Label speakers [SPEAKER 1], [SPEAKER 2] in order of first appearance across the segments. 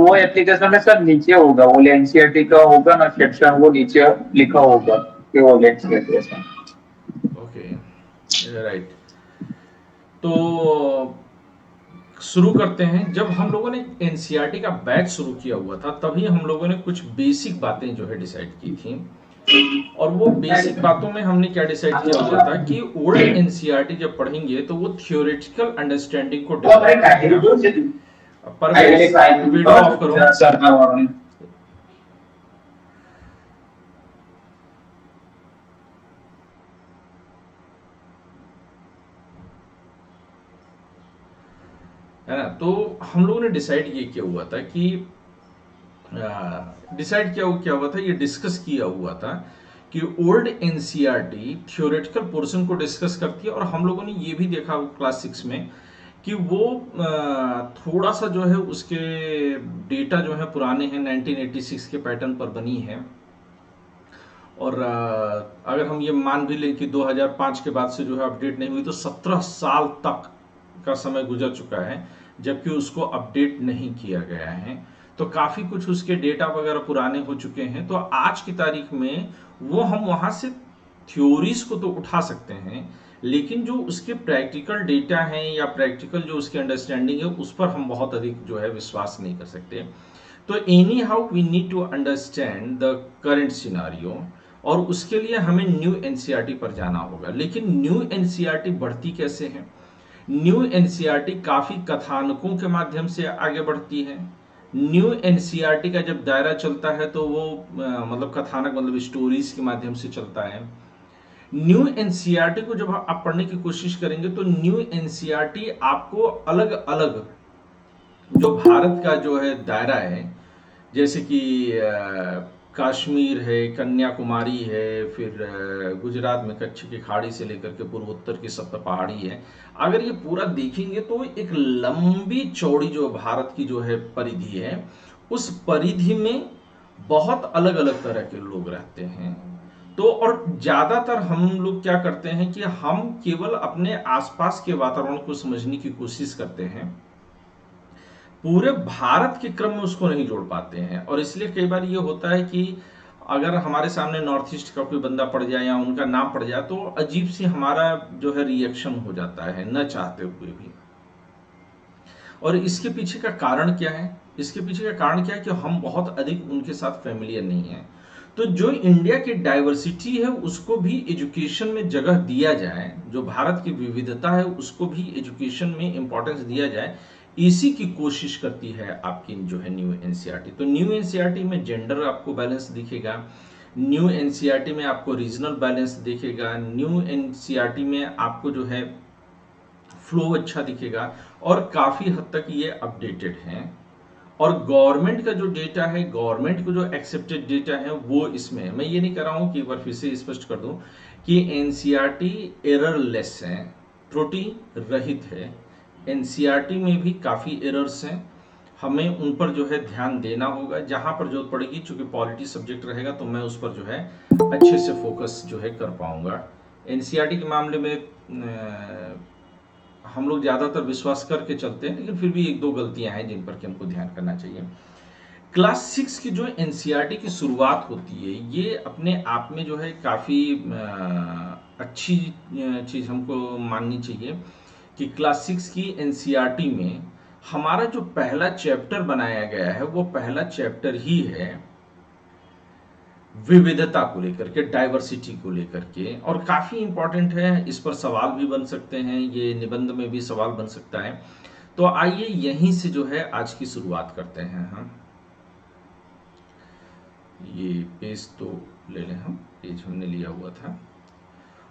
[SPEAKER 1] वो एप्लीकेशन में सर नीचे होगा, वो एनसीईआरटी का होगा ना सेक्शन, वो नीचे लिखा होगा कि वो एनसीईआरटी है।
[SPEAKER 2] Okay, right. तो शुरू करते हैं। जब हम लोगों ने एनसीईआरटी का बैच शुरू किया हुआ था तभी हम लोगों ने कुछ बेसिक बातें जो है डिसाइड की थी। और वो बेसिक बातों में हमने क्या डिसाइड किया हुआ था कि ओल्ड एनसीईआरटी जब पढ़ेंगे तो वो थियोरेटिकल अंडरस्टैंडिंग को डेवलप करेगा। परवेज, वीडियो ऑफ करो। है ना। तो हम लोगों ने डिसाइड ये किया हुआ था कि डिसाइड क्या हुआ था, ये डिस्कस किया हुआ था कि ओल्ड एनसीईआरटी थियोरेटिकल पोर्शन को डिस्कस करती है। और हम लोगों ने ये भी देखा क्लास 6 में कि वो थोड़ा सा जो है उसके डेटा जो है पुराने हैं, 1986 के पैटर्न पर बनी है। और अगर हम ये मान भी लें कि 2005 के बाद से जो है अपडेट नहीं हुई, तो 17 साल तक का समय गुजर चुका है जबकि उसको अपडेट नहीं किया गया है। तो काफ़ी कुछ उसके डेटा वगैरह पुराने हो चुके हैं। तो आज की तारीख में वो हम वहाँ से थ्योरीज को तो उठा सकते हैं, लेकिन जो उसके प्रैक्टिकल डेटा हैं या प्रैक्टिकल जो उसकी अंडरस्टैंडिंग है उस पर हम बहुत अधिक जो है विश्वास नहीं कर सकते। तो anyhow we need to understand the current scenario, और उसके लिए हमें न्यू एनसीईआरटी पर जाना होगा। लेकिन न्यू एनसीईआरटी बढ़ती कैसे है? न्यू एनसीईआरटी काफी कथानकों के माध्यम से आगे बढ़ती है। न्यू एनसीईआरटी का जब दायरा चलता है तो वो मतलब कथानक मतलब स्टोरीज के माध्यम से चलता है। न्यू एनसीईआरटी को जब आप पढ़ने की कोशिश करेंगे तो न्यू एनसीईआरटी आपको अलग अलग जो भारत का जो है दायरा है, जैसे कि कश्मीर है, कन्याकुमारी है, फिर गुजरात में कच्छ की खाड़ी से लेकर के पूर्वोत्तर की सप्त पहाड़ी है। अगर ये पूरा देखेंगे तो एक लंबी चौड़ी जो भारत की जो है परिधि है, उस परिधि में बहुत अलग अलग तरह के लोग रहते हैं। तो और ज्यादातर हम लोग क्या करते हैं कि हम केवल अपने आसपास के वातावरण को समझने की कोशिश करते हैं, पूरे भारत के क्रम में उसको नहीं जोड़ पाते हैं। और इसलिए कई बार ये होता है कि अगर हमारे सामने नॉर्थ ईस्ट का कोई बंदा पड़ जाए या उनका नाम पड़ जाए तो अजीब सी हमारा जो है रिएक्शन हो जाता है न चाहते हुए भी। और इसके पीछे का कारण क्या है? इसके पीछे का कारण क्या है कि हम बहुत अधिक उनके साथ फैमिलियर नहीं है। तो जो इंडिया की डाइवर्सिटी है उसको भी एजुकेशन में जगह दिया जाए, जो भारत की विविधता है उसको भी एजुकेशन में इंपॉर्टेंस दिया जाए, इसी की कोशिश करती है आपकी जो है न्यू एनसीईआरटी। तो न्यू एनसीईआरटी में जेंडर आपको बैलेंस दिखेगा, न्यू एनसीईआरटी में आपको रीजनल बैलेंस दिखेगा, न्यू एनसीईआरटी में आपको जो है फ्लो अच्छा दिखेगा, और काफ़ी हद तक ये अपडेटेड हैं। और गवर्नमेंट का जो डेटा है, गवर्नमेंट को जो एक्सेप्टेड डेटा है वो इसमें है। मैं ये नहीं कर रहा हूँ कि एक बार फिर से स्पष्ट कर दूं कि एनसीईआरटी एररलेस है, त्रुटि रहित है। एनसीईआरटी में भी काफ़ी एरर्स हैं, हमें उन पर जो है ध्यान देना होगा जहाँ पर जरूरत पड़ेगी। चूंकि पॉलिटी सब्जेक्ट रहेगा तो मैं उस पर जो है अच्छे से फोकस जो है कर पाऊंगा। एनसीईआरटी के मामले में हम लोग ज़्यादातर विश्वास करके चलते हैं, लेकिन फिर भी एक दो गलतियां हैं जिन पर कि हमको ध्यान करना चाहिए। क्लास 6 की जो एनसीईआरटी की शुरुआत होती है ये अपने आप में जो है काफ़ी अच्छी चीज़ हमको माननी चाहिए कि क्लास 6 की एनसीईआरटी में हमारा जो पहला चैप्टर बनाया गया है वो पहला चैप्टर ही है विविधता को लेकर के, डाइवर्सिटी को लेकर के। और काफ़ी इंपॉर्टेंट है, इस पर सवाल भी बन सकते हैं, ये निबंध में भी सवाल बन सकता है। तो आइए यहीं से जो है आज की शुरुआत करते हैं हम। ये पेज तो ले लें, हम पेज हमने लिया हुआ था।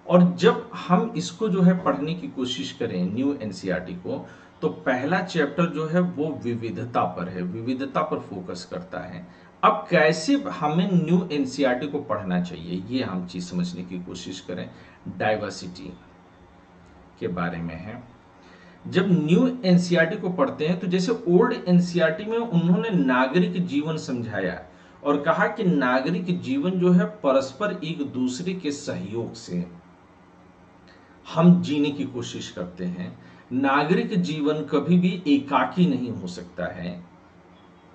[SPEAKER 2] और जब हम इसको जो है पढ़ने की कोशिश करें न्यू एनसीईआरटी को, तो पहला चैप्टर जो है वो विविधता पर है, विविधता पर फोकस करता है। अब कैसे हमें न्यू एनसीईआरटी को पढ़ना चाहिए ये हम चीज समझने की कोशिश करें। डाइवर्सिटी के बारे में है। जब न्यू एनसीईआरटी को पढ़ते हैं तो जैसे ओल्ड एनसीईआरटी में उन्होंने नागरिक जीवन समझाया और कहा कि नागरिक जीवन जो है परस्पर एक दूसरे के सहयोग से हम जीने की कोशिश करते हैं। नागरिक जीवन कभी भी एकाकी नहीं हो सकता है।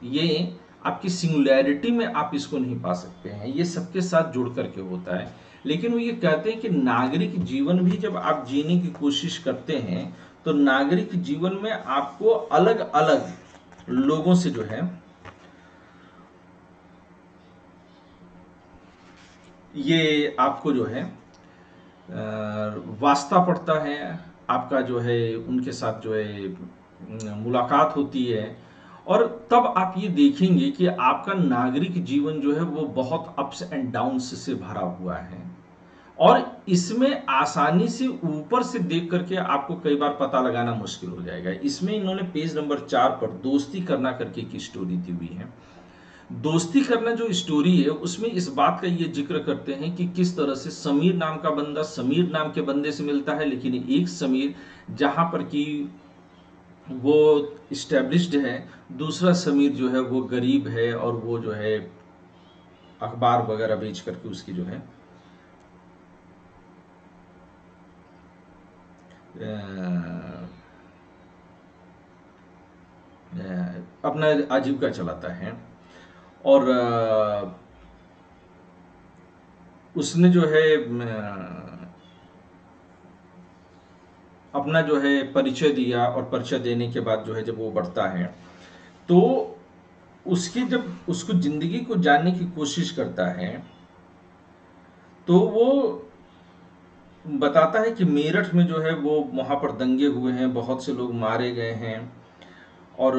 [SPEAKER 2] ये आपकी सिंगुलैरिटी में आप इसको नहीं पा सकते हैं, ये सबके साथ जुड़ करके होता है। लेकिन वो ये कहते हैं कि नागरिक जीवन भी जब आप जीने की कोशिश करते हैं तो नागरिक जीवन में आपको अलग अलग लोगों से जो है ये आपको जो है वास्ता पड़ता है, आपका जो है उनके साथ जो है मुलाकात होती है। और तब आप ये देखेंगे कि आपका नागरिक जीवन जो है वो बहुत अप्स एंड डाउन्स से भरा हुआ है, और इसमें आसानी से ऊपर से देख करके आपको कई बार पता लगाना मुश्किल हो जाएगा। इसमें इन्होंने पेज नंबर 4 पर दोस्ती करना करके की स्टोरी दी हुई है। दोस्ती करना जो स्टोरी है उसमें इस बात का ये जिक्र करते हैं कि किस तरह से समीर नाम का बंदा समीर नाम के बंदे से मिलता है, लेकिन एक समीर जहां पर कि वो इस्टेब्लिश्ड है, दूसरा समीर जो है वो गरीब है और वो जो है अखबार वगैरह बेच करके उसकी जो है अपना आजीविका चलाता है। और उसने जो है अपना जो है परिचय दिया, और परिचय देने के बाद जो है जब वो बढ़ता है तो उसकी जब उसको जिंदगी को जानने की कोशिश करता है तो वो बताता है कि मेरठ में जो है वो वहाँ पर दंगे हुए हैं, बहुत से लोग मारे गए हैं, और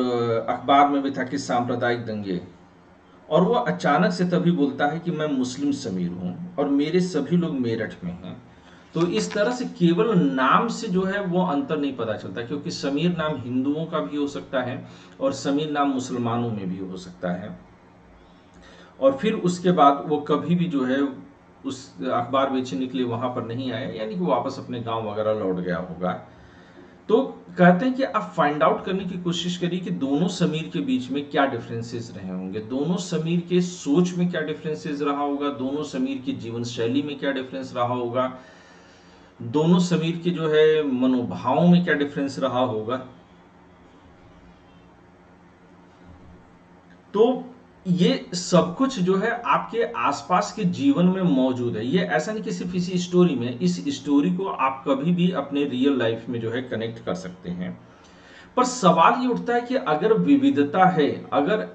[SPEAKER 2] अखबार में भी था कि सांप्रदायिक दंगे। और वो अचानक से तभी बोलता है कि मैं मुस्लिम समीर हूँ और मेरे सभी लोग मेरठ में हैं। तो इस तरह से केवल नाम से जो है वो अंतर नहीं पता चलता, क्योंकि समीर नाम हिंदुओं का भी हो सकता है और समीर नाम मुसलमानों में भी हो सकता है। और फिर उसके बाद वो कभी भी जो है उस अखबार बेचने के लिए वहां पर नहीं आया, यानी कि वापस अपने गांव वगैरह लौट गया होगा। तो कहते हैं कि आप फाइंड आउट करने की कोशिश करिए कि दोनों समीर के बीच में क्या डिफरेंसेस रहे होंगे, दोनों समीर के सोच में क्या डिफरेंसेस रहा होगा, दोनों समीर की जीवन शैली में क्या डिफरेंस रहा होगा, दोनों समीर के जो है मनोभावों में क्या डिफरेंस रहा होगा। तो ये सब कुछ जो है आपके आसपास के जीवन में मौजूद है। ये ऐसा नहीं कि सिर्फ इसी स्टोरी में, इस स्टोरी को आप कभी भी अपने रियल लाइफ में जो है कनेक्ट कर सकते हैं। पर सवाल ये उठता है कि अगर विविधता है, अगर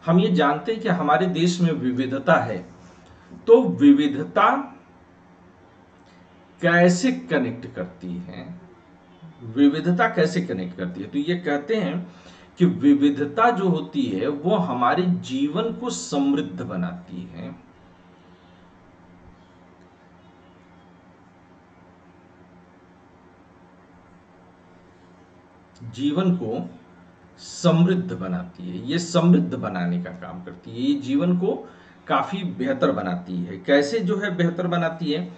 [SPEAKER 2] हम ये जानते हैं कि हमारे देश में विविधता है, तो विविधता कैसे कनेक्ट करती है, विविधता कैसे कनेक्ट करती है? तो ये कहते हैं कि विविधता जो होती है वो हमारे जीवन को समृद्ध बनाती है। जीवन को समृद्ध बनाती है, ये समृद्ध बनाने का काम करती है, ये जीवन को काफी बेहतर बनाती है। कैसे जो है बेहतर बनाती है?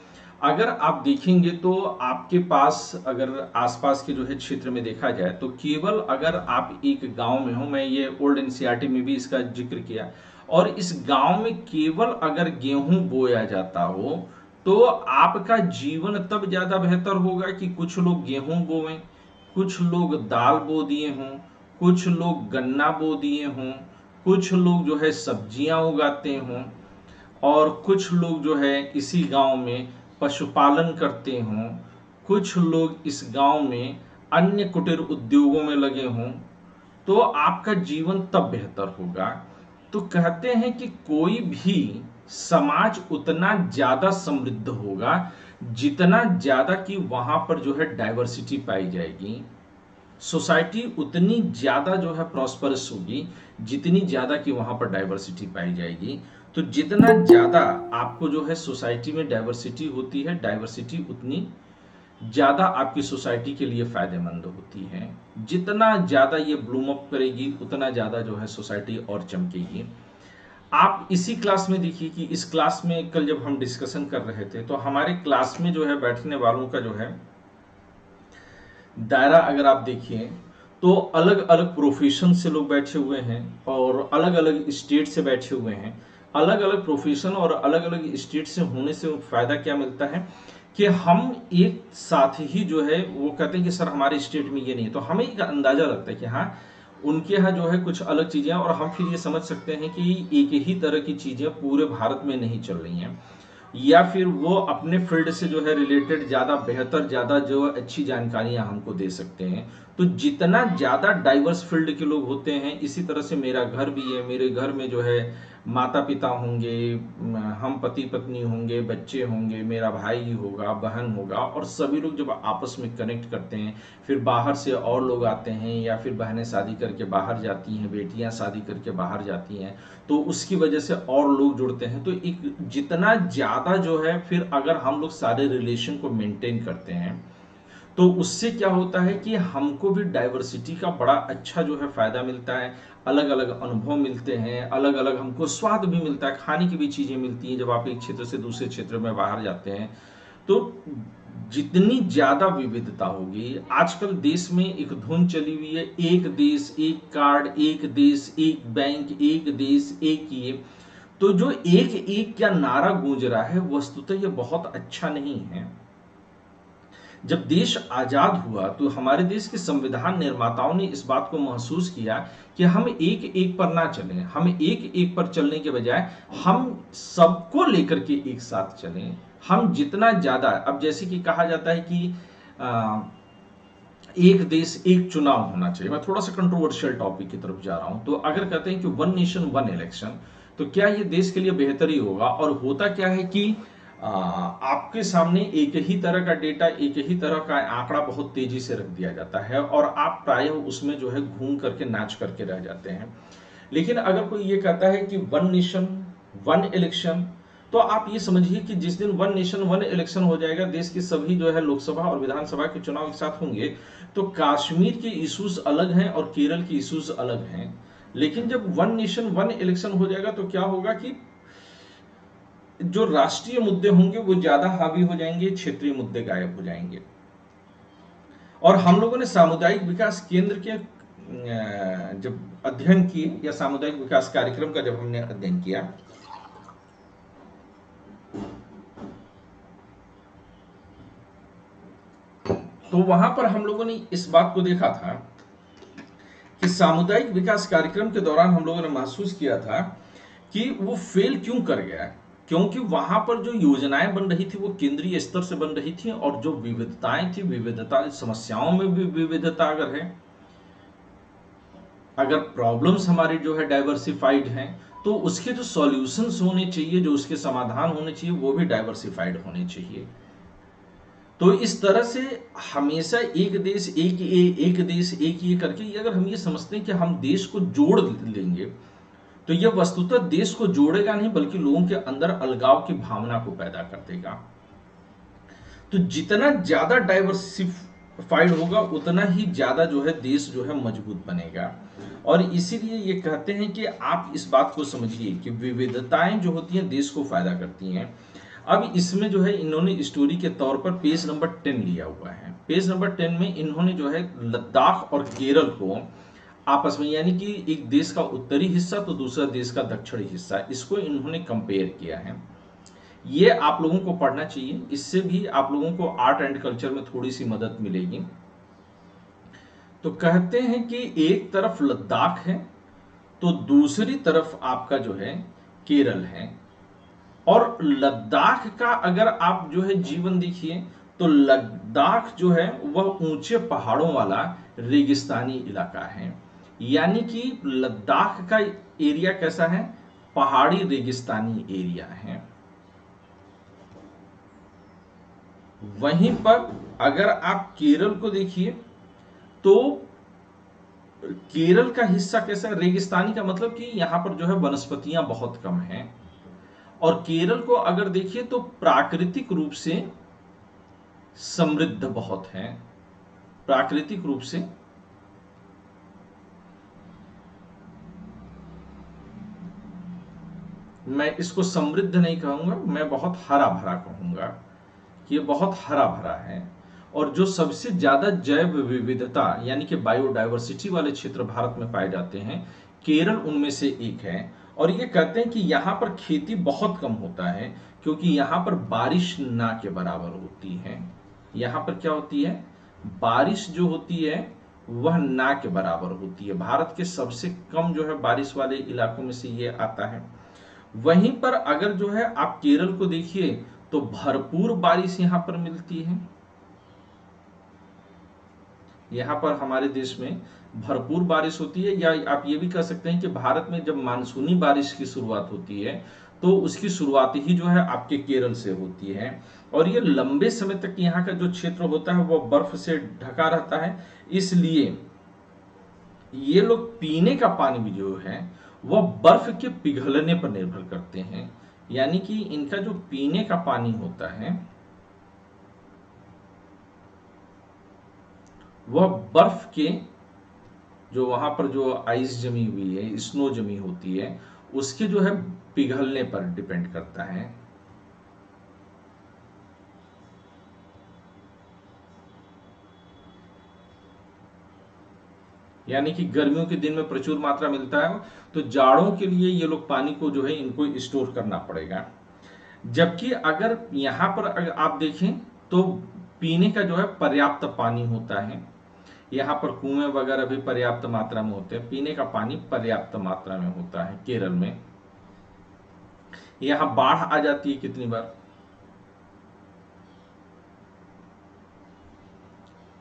[SPEAKER 2] अगर आप देखेंगे तो आपके पास अगर आसपास के जो है क्षेत्र में देखा जाए तो केवल अगर आप एक गांव में हो, मैं ये ओल्ड एनसीईआरटी में भी इसका जिक्र किया, और इस गांव में केवल अगर गेहूं बोया जाता हो तो आपका जीवन तब ज्यादा बेहतर होगा कि कुछ लोग गेहूं बोवें, कुछ लोग दाल बो दिए हों, कुछ लोग गन्ना बो दिए हों, कुछ लोग जो है सब्जियां उगाते हों, और कुछ लोग जो है इसी गांव में पशुपालन करते हों, कुछ लोग इस गांव में अन्य कुटीर उद्योगों में लगे हों, तो आपका जीवन तब बेहतर होगा। तो कहते हैं कि कोई भी समाज उतना ज्यादा समृद्ध होगा जितना ज्यादा कि वहां पर जो है डाइवर्सिटी पाई जाएगी। सोसाइटी उतनी ज्यादा जो है प्रॉस्परस होगी जितनी ज्यादा कि वहां पर डाइवर्सिटी पाई जाएगी। तो जितना ज्यादा आपको जो है सोसाइटी में डाइवर्सिटी होती है, डाइवर्सिटी उतनी ज्यादा आपकी सोसाइटी के लिए फायदेमंद होती है। जितना ज्यादा ये ब्लूम अप करेगी उतना ज्यादा जो है सोसाइटी और चमकेगी। आप इसी क्लास में देखिए कि इस क्लास में कल जब हम डिस्कशन कर रहे थे तो हमारे क्लास में जो है बैठने वालों का जो है दायरा अगर आप देखिए तो अलग अलग प्रोफेशन से लोग बैठे हुए हैं और अलग अलग स्टेट से बैठे हुए हैं। अलग अलग प्रोफेशन और अलग अलग स्टेट से होने से फायदा क्या मिलता है कि हम एक साथ ही जो है वो कहते हैं कि सर हमारे स्टेट में ये नहीं है, तो हमें एक अंदाजा लगता है कि हाँ उनके यहाँ जो है कुछ अलग चीजें, और हम फिर ये समझ सकते हैं कि एक ही तरह की चीजें पूरे भारत में नहीं चल रही हैं, या फिर वो अपने फील्ड से जो है रिलेटेड ज़्यादा बेहतर, ज़्यादा जो अच्छी जानकारियां हमको दे सकते हैं। तो जितना ज़्यादा डाइवर्स फील्ड के लोग होते हैं, इसी तरह से मेरा घर भी है, मेरे घर में जो है माता पिता होंगे, हम पति पत्नी होंगे, बच्चे होंगे, मेरा भाई होगा, बहन होगा, और सभी लोग जब आपस में कनेक्ट करते हैं, फिर बाहर से और लोग आते हैं, या फिर बहनें शादी करके बाहर जाती हैं, बेटियां शादी करके बाहर जाती हैं, तो उसकी वजह से और लोग जुड़ते हैं। तो एक जितना ज़्यादा जो है, फिर अगर हम लोग सारे रिलेशन को मेंटेन करते हैं, तो उससे क्या होता है कि हमको भी डाइवर्सिटी का बड़ा अच्छा जो है फायदा मिलता है, अलग अलग अनुभव मिलते हैं, अलग अलग हमको स्वाद भी मिलता है, खाने की भी चीजें मिलती हैं जब आप एक क्षेत्र से दूसरे क्षेत्र में बाहर जाते हैं। तो जितनी ज्यादा विविधता होगी, आजकल देश में एक धुन चली हुई है, एक देश एक कार्ड, एक देश एक बैंक, एक देश एक ये। तो जो एक एक क्या नारा गूंज रहा है, वस्तुतः ये बहुत अच्छा नहीं है। जब देश आजाद हुआ तो हमारे देश के संविधान निर्माताओं ने इस बात को महसूस किया कि हम एक एक पर ना चलें, हम एक एक पर चलने के बजाय हम सबको लेकर के एक साथ चलें। हम जितना ज्यादा, अब जैसे कि कहा जाता है कि एक देश एक चुनाव होना चाहिए, मैं थोड़ा सा कंट्रोवर्शियल टॉपिक की तरफ जा रहा हूं, तो अगर कहते हैं कि वन नेशन वन इलेक्शन, तो क्या ये देश के लिए बेहतर ही होगा? और होता क्या है कि आपके सामने एक ही तरह का डेटा, एक ही तरह का आंकड़ा बहुत तेजी से रख दिया जाता है, और आप प्रायः उसमें जो है घूम करके नाच करके रह जाते हैं। लेकिन अगर कोई ये कहता है कि वन नेशन वन इलेक्शन, तो आप ये समझिए कि जिस दिन वन नेशन वन इलेक्शन हो जाएगा, देश के सभी जो है लोकसभा और विधानसभा के चुनाव एक साथ होंगे, तो कश्मीर के इश्यूज अलग हैं और केरल के इश्यूज अलग हैं। लेकिन जब वन नेशन वन इलेक्शन हो जाएगा, तो क्या होगा कि जो राष्ट्रीय मुद्दे होंगे वो ज्यादा हावी हो जाएंगे, क्षेत्रीय मुद्दे गायब हो जाएंगे। और हम लोगों ने सामुदायिक विकास केंद्र के जब अध्ययन किए, या सामुदायिक विकास कार्यक्रम का जब हमने अध्ययन किया, तो वहां पर हम लोगों ने इस बात को देखा था कि सामुदायिक विकास कार्यक्रम के दौरान हम लोगों ने महसूस किया था कि वो फेल क्यों कर गया। क्योंकि वहां पर जो योजनाएं बन रही थी वो केंद्रीय स्तर से बन रही थी, और जो विविधताएं थी, विविधता समस्याओं में भी विविधता अगर है, अगर प्रॉब्लम्स हमारी जो है डाइवर्सिफाइड हैं, तो उसके जो सॉल्यूशंस होने चाहिए, जो उसके समाधान होने चाहिए, वो भी डाइवर्सिफाइड होने चाहिए। तो इस तरह से हमेशा एक देश एक देश एक ये करके, अगर हम ये समझते हैं कि हम देश को जोड़ लेंगे, तो यह वस्तुतः देश को जोड़ेगा नहीं, बल्कि लोगों के अंदर अलगाव की भावना को पैदा कर देगा। तो जितना ज्यादा डाइवर्सिफाइड होगा, उतना ही ज्यादा जो है देश जो है मजबूत बनेगा। और इसीलिए ये कहते हैं कि आप इस बात को समझिए कि विविधताएं जो होती हैं देश को फायदा करती हैं। अब इसमें जो है इन्होंने स्टोरी के तौर पर पेज नंबर 10 लिया हुआ है। पेज नंबर 10 में इन्होंने जो है लद्दाख और केरल को आपस में, यानी कि एक देश का उत्तरी हिस्सा तो दूसरा देश का दक्षिणी हिस्सा, इसको इन्होंने कंपेयर किया है। ये आप लोगों को पढ़ना चाहिए, इससे भी आप लोगों को आर्ट एंड कल्चर में थोड़ी सी मदद मिलेगी। तो कहते हैं कि एक तरफ लद्दाख है, तो दूसरी तरफ आपका जो है केरल है। और लद्दाख का अगर आप जो है जीवन देखिए, तो लद्दाख जो है वह ऊंचे पहाड़ों वाला रेगिस्तानी इलाका है। यानी कि लद्दाख का एरिया कैसा है? पहाड़ी रेगिस्तानी एरिया है। वहीं पर अगर आप केरल को देखिए, तो केरल का हिस्सा कैसा है? रेगिस्तानी का मतलब कि यहां पर जो है वनस्पतियां बहुत कम हैं। और केरल को अगर देखिए तो प्राकृतिक रूप से समृद्ध बहुत है, प्राकृतिक रूप से मैं इसको समृद्ध नहीं कहूंगा, मैं बहुत हरा भरा कहूंगा कि ये बहुत हरा भरा है। और जो सबसे ज्यादा जैव विविधता यानी कि बायोडायवर्सिटी वाले क्षेत्र भारत में पाए जाते हैं, केरल उनमें से एक है। और ये कहते हैं कि यहाँ पर खेती बहुत कम होता है, क्योंकि यहाँ पर बारिश ना के बराबर होती है। यहाँ पर क्या होती है? बारिश जो होती है वह ना के बराबर होती है। भारत के सबसे कम जो है बारिश वाले इलाकों में से ये आता है। वहीं पर अगर जो है आप केरल को देखिए तो भरपूर बारिश यहां पर मिलती है। यहाँ पर हमारे देश में भरपूर बारिश होती है, या आप ये भी कह सकते हैं कि भारत में जब मानसूनी बारिश की शुरुआत होती है तो उसकी शुरुआत ही जो है आपके केरल से होती है, और ये लंबे समय तक यहाँ का जो क्षेत्र होता है वह बर्फ से ढका रहता है। इसलिए ये लोग पीने का पानी भी जो है वह बर्फ के पिघलने पर निर्भर करते हैं, यानी कि इनका जो पीने का पानी होता है वह बर्फ के, जो वहां पर जो आइस जमी हुई है, स्नो जमी होती है, उसके जो है पिघलने पर डिपेंड करता है। यानी कि गर्मियों के दिन में प्रचुर मात्रा मिलता है, तो जाड़ों के लिए ये लोग पानी को जो है इनको स्टोर करना पड़ेगा। जबकि अगर यहां पर अगर आप देखें तो पीने का जो है पर्याप्त पानी होता है, यहाँ पर कुएं वगैरह भी पर्याप्त मात्रा में होते हैं, पीने का पानी पर्याप्त मात्रा में होता है केरल में। यहाँ बाढ़ आ जाती है कितनी बार,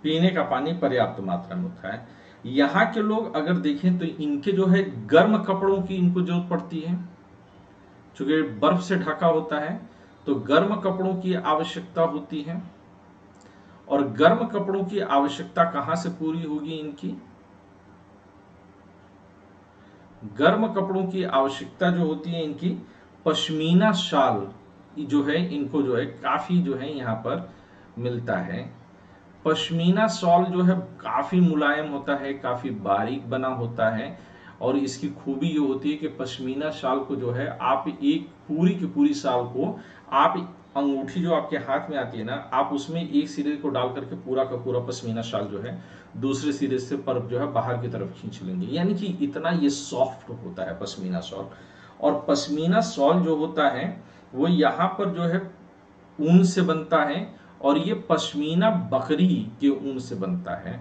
[SPEAKER 2] पीने का पानी पर्याप्त मात्रा में होता है। यहाँ के लोग अगर देखें तो इनके जो है गर्म कपड़ों की इनको जरूरत पड़ती है, चूंकि बर्फ से ढका होता है तो गर्म कपड़ों की आवश्यकता होती है। और गर्म कपड़ों की आवश्यकता कहां से पूरी होगी इनकी, गर्म कपड़ों की आवश्यकता जो होती है इनकी पश्मीना शाल जो है इनको जो है काफी जो है यहाँ पर मिलता है। पश्मीना शॉल जो है काफी मुलायम होता है, काफी बारीक बना होता है, और इसकी खूबी ये होती है कि पश्मीना शाल को जो है आप एक पूरी की पूरी शाल को आप अंगूठी जो आपके हाथ में आती है ना, आप उसमें एक सिरे को डाल करके पूरा का पूरा पश्मीना शाल जो है दूसरे सिरे से पर जो है बाहर की तरफ खींच लेंगे, यानी कि इतना ये सॉफ्ट होता है पश्मीना शॉल। और पश्मीना शॉल जो होता है वो यहाँ पर जो है ऊन से बनता है, और ये पश्मीना बकरी के ऊन से बनता है।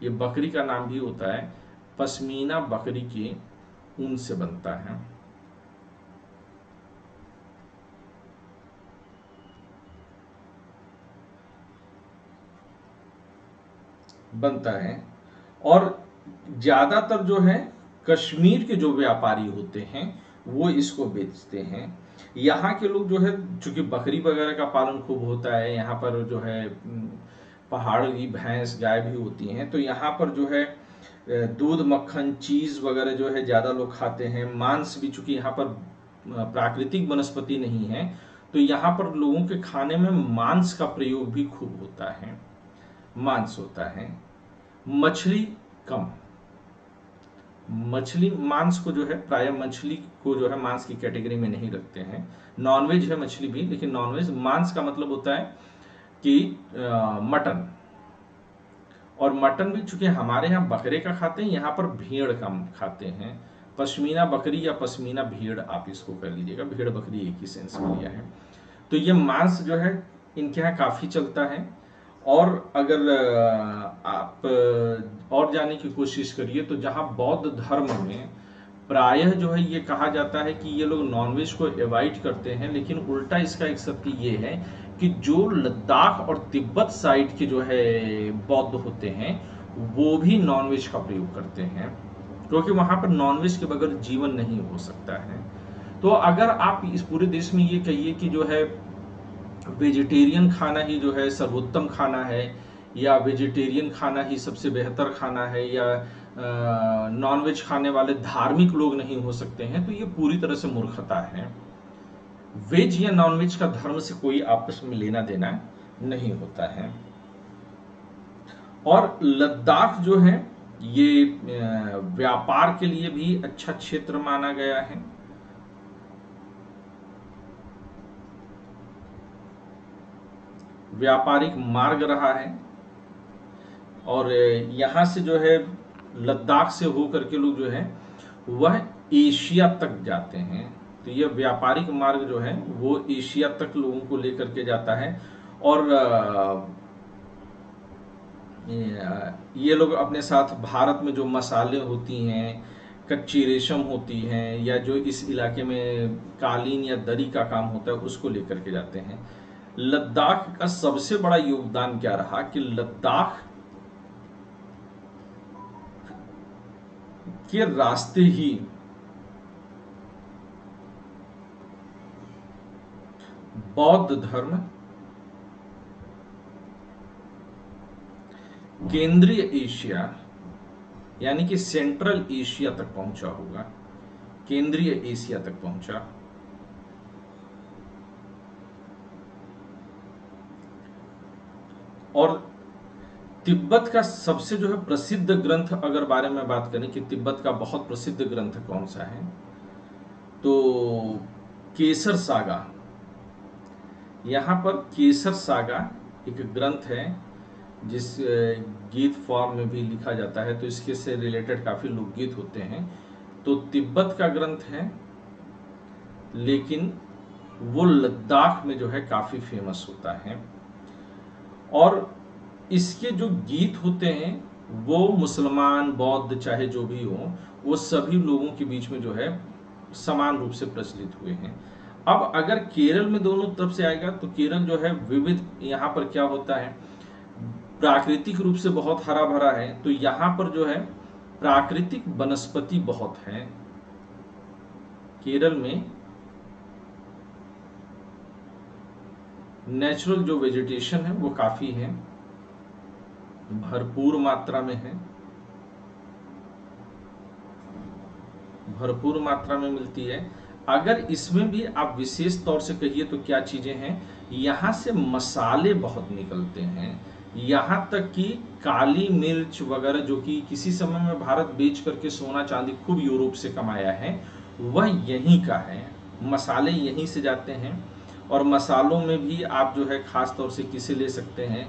[SPEAKER 2] ये बकरी का नाम भी होता है, पश्मीना बकरी के ऊन से बनता है। और ज्यादातर जो है कश्मीर के जो व्यापारी होते हैं वो इसको बेचते हैं। यहाँ के लोग जो है चूंकि बकरी वगैरह का पालन खूब होता है, यहाँ पर जो है पहाड़ी भैंस गाय भी होती हैं, तो यहाँ पर जो है दूध मक्खन चीज वगैरह जो है ज्यादा लोग खाते हैं। मांस भी, चूंकि यहाँ पर प्राकृतिक वनस्पति नहीं है, तो यहाँ पर लोगों के खाने में मांस का प्रयोग भी खूब होता है, मांस होता है। मछली कम, मछली मांस को जो है प्राय मछली को जो है मांस की कैटेगरी में नहीं रखते हैं। नॉनवेज है मछली भी, लेकिन नॉनवेज, मांस का मतलब होता है कि मटन। और मटन भी चूंकि हमारे यहाँ बकरे का खाते हैं, यहाँ पर भेड़ का खाते हैं। पश्मीना बकरी या पश्मीना भेड़ आप इसको कर लीजिएगा, भेड़ बकरी एक ही सेंस में लिया है। तो ये मांस जो है इनके यहाँ काफी चलता है। और अगर आप और जाने की कोशिश करिए तो जहाँ बौद्ध धर्म में प्रायः जो है ये कहा जाता है कि ये लोग नॉनवेज को अवॉइड करते हैं, लेकिन उल्टा इसका एक सत्य ये है कि जो लद्दाख और तिब्बत साइड के जो है बौद्ध होते हैं वो भी नॉनवेज का प्रयोग करते हैं, क्योंकि वहां पर नॉनवेज के बगैर जीवन नहीं हो सकता है। तो अगर आप इस पूरे देश में ये कहिए कि जो है वेजिटेरियन खाना ही जो है सर्वोत्तम खाना है, या वेजिटेरियन खाना ही सबसे बेहतर खाना है, या नॉनवेज खाने वाले धार्मिक लोग नहीं हो सकते हैं, तो ये पूरी तरह से मूर्खता है। वेज या नॉनवेज का धर्म से कोई आपस में लेना देना नहीं होता है। और लद्दाख जो है ये व्यापार के लिए भी अच्छा क्षेत्र माना गया है। व्यापारिक मार्ग रहा है, और यहाँ से जो है लद्दाख से होकर के लोग जो है वह एशिया तक जाते हैं। तो यह व्यापारिक मार्ग जो है वो एशिया तक लोगों को लेकर के जाता है। और ये लोग अपने साथ भारत में जो मसाले होती हैं, कच्ची रेशम होती हैं, या जो इस इलाके में कालीन या दरी का काम होता है उसको लेकर के जाते हैं। लद्दाख का सबसे बड़ा योगदान क्या रहा कि लद्दाख के रास्ते ही बौद्ध धर्म केंद्रीय एशिया यानी कि सेंट्रल एशिया तक पहुंचा होगा, केंद्रीय एशिया तक पहुंचा। और तिब्बत का सबसे जो है प्रसिद्ध ग्रंथ, अगर बारे में बात करें कि तिब्बत का बहुत प्रसिद्ध ग्रंथ कौन सा है, तो केसर सागा। यहाँ पर केसर सागा एक ग्रंथ है जिस गीत फॉर्म में भी लिखा जाता है, तो इसके से रिलेटेड काफ़ी लोकगीत होते हैं। तो तिब्बत का ग्रंथ है, लेकिन वो लद्दाख में जो है काफ़ी फेमस होता है। और इसके जो गीत होते हैं वो मुसलमान, बौद्ध, चाहे जो भी हो, वो सभी लोगों के बीच में जो है समान रूप से प्रचलित हुए हैं। अब अगर केरल में दोनों तरफ से आएगा तो केरल जो है विविध, यहाँ पर क्या होता है, प्राकृतिक रूप से बहुत हरा भरा है, तो यहाँ पर जो है प्राकृतिक वनस्पति बहुत है। केरल में नेचुरल जो वेजिटेशन है वो काफी है, भरपूर मात्रा में है, भरपूर मात्रा में मिलती है। अगर इसमें भी आप विशेष तौर से कहिए तो क्या चीजें हैं, यहाँ से मसाले बहुत निकलते हैं। यहाँ तक कि काली मिर्च वगैरह, जो कि किसी समय में भारत बेच करके सोना चांदी खूब यूरोप से कमाया है, वह यहीं का है। मसाले यहीं से जाते हैं। और मसालों में भी आप जो है खास तौर से किसे ले सकते हैं,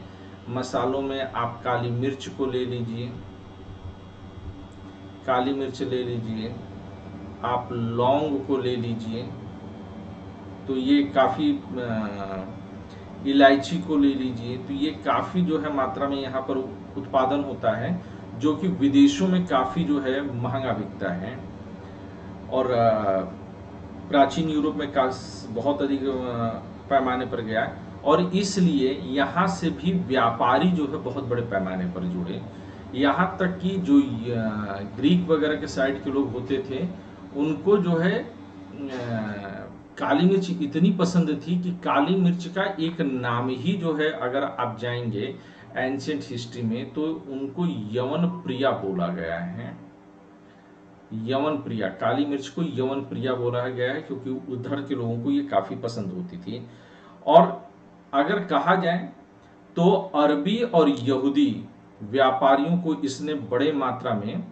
[SPEAKER 2] मसालों में आप काली मिर्च को ले लीजिए, काली मिर्च ले लीजिए, आप लौंग को ले लीजिए, तो ये काफ़ी, इलायची को ले लीजिए, तो ये काफ़ी जो है मात्रा में यहाँ पर उत्पादन होता है, जो कि विदेशों में काफ़ी जो है महंगा बिकता है। और प्राचीन यूरोप में बहुत अधिक पैमाने पर गया, और इसलिए यहाँ से भी व्यापारी जो है बहुत बड़े पैमाने पर जुड़े। यहाँ तक कि जो ग्रीक वगैरह के साइड के लोग होते थे, उनको जो है काली मिर्च इतनी पसंद थी कि काली मिर्च का एक नाम ही जो है, अगर आप जाएंगे एंशिएंट हिस्ट्री में, तो उनको यवन प्रिया बोला गया है। यवन प्रिया, काली मिर्च को यवन प्रिया बोला गया है, क्योंकि उधर के लोगों को ये काफ़ी पसंद होती थी। और अगर कहा जाए तो अरबी और यहूदी व्यापारियों को इसने बड़े मात्रा में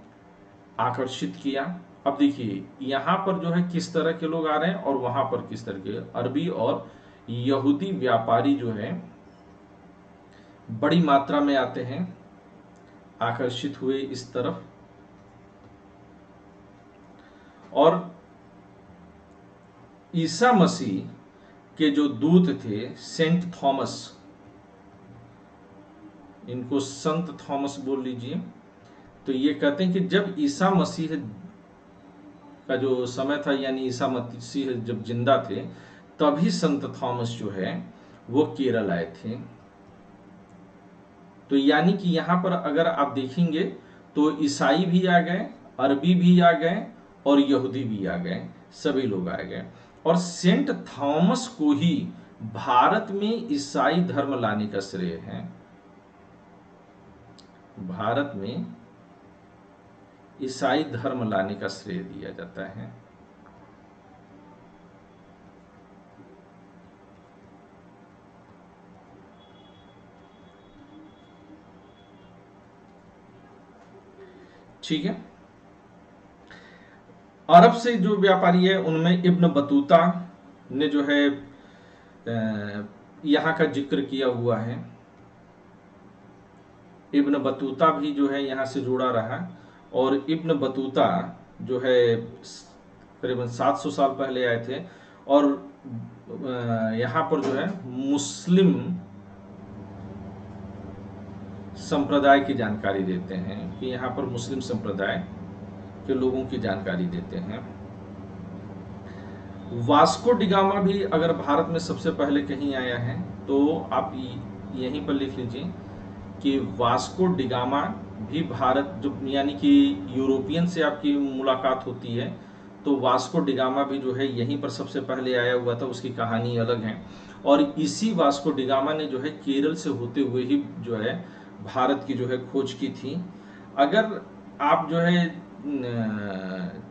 [SPEAKER 2] आकर्षित किया। अब देखिए यहाँ पर जो है किस तरह के लोग आ रहे हैं, और वहां पर किस तरह के अरबी और यहूदी व्यापारी जो है बड़ी मात्रा में आते हैं, आकर्षित हुए इस तरफ। और ईसा मसीह के जो दूत थे सेंट थॉमस, इनको संत थॉमस बोल लीजिए, तो ये कहते हैं कि जब ईसा मसीह का जो समय था, यानी ईसा मसीह जब जिंदा थे, तभी संत थॉमस जो है वो केरल आए थे। तो यानी कि यहाँ पर अगर आप देखेंगे तो ईसाई भी आ गए, अरबी भी आ गए, और यहूदी भी आ गए, सभी लोग आ गए। और सेंट थॉमस को ही भारत में ईसाई धर्म लाने का श्रेय है। भारत में ईसाई धर्म लाने का श्रेय दिया जाता है। ठीक है। अरब से जो व्यापारी है उनमें इब्न बतूता ने जो है यहाँ का जिक्र किया हुआ है। इब्न बतूता भी जो है यहाँ से जुड़ा रहा, और इब्न बतूता जो है करीबन 700 साल पहले आए थे, और यहाँ पर जो है मुस्लिम संप्रदाय की जानकारी देते हैं कि यहाँ पर मुस्लिम संप्रदाय के लोगों की जानकारी देते हैं। वास्को डिगामा भी अगर भारत में सबसे पहले कहीं आया है तो आप यहीं पर लिख लीजिए कि वास्को डिगामा भी भारत, जो यानी कि यूरोपियन से आपकी मुलाकात होती है तो वास्को डिगामा भी जो है यहीं पर सबसे पहले आया हुआ था, उसकी कहानी अलग है। और इसी वास्को डिगामा ने जो है केरल से होते हुए ही जो है भारत की जो है खोज की थी। अगर आप जो है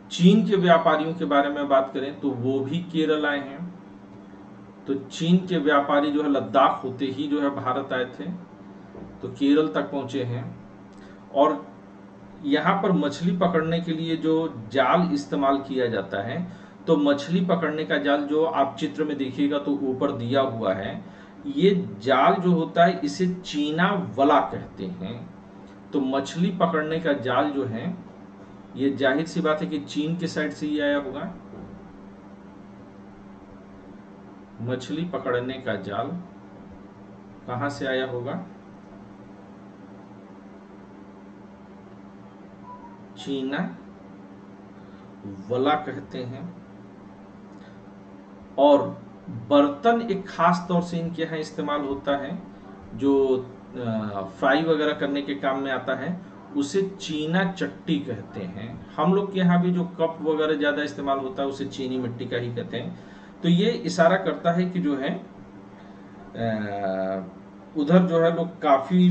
[SPEAKER 2] चीन के व्यापारियों के बारे में बात करें तो वो भी केरल आए हैं। तो चीन के व्यापारी जो है लद्दाख होते ही जो है भारत आए थे, तो केरल तक पहुंचे हैं। और यहाँ पर मछली पकड़ने के लिए जो जाल इस्तेमाल किया जाता है, तो मछली पकड़ने का जाल जो आप चित्र में देखिएगा तो ऊपर दिया हुआ है, ये जाल जो होता है इसे चीना वला कहते हैं। तो मछली पकड़ने का जाल जो है, ये जाहिर सी बात है कि चीन के साइड से ही आया होगा। मछली पकड़ने का जाल कहां से आया होगा? चीना वला कहते हैं। और बर्तन एक खास तौर से इनके यहाँ इस्तेमाल होता है जो फ्राई वगैरह करने के काम में आता है, उसे चीना चट्टी कहते हैं। हम लोग के यहाँ भी जो कप वगैरह ज़्यादा इस्तेमाल होता है उसे चीनी मिट्टी का ही कहते हैं। तो ये इशारा करता है कि जो है उधर जो है लोग काफ़ी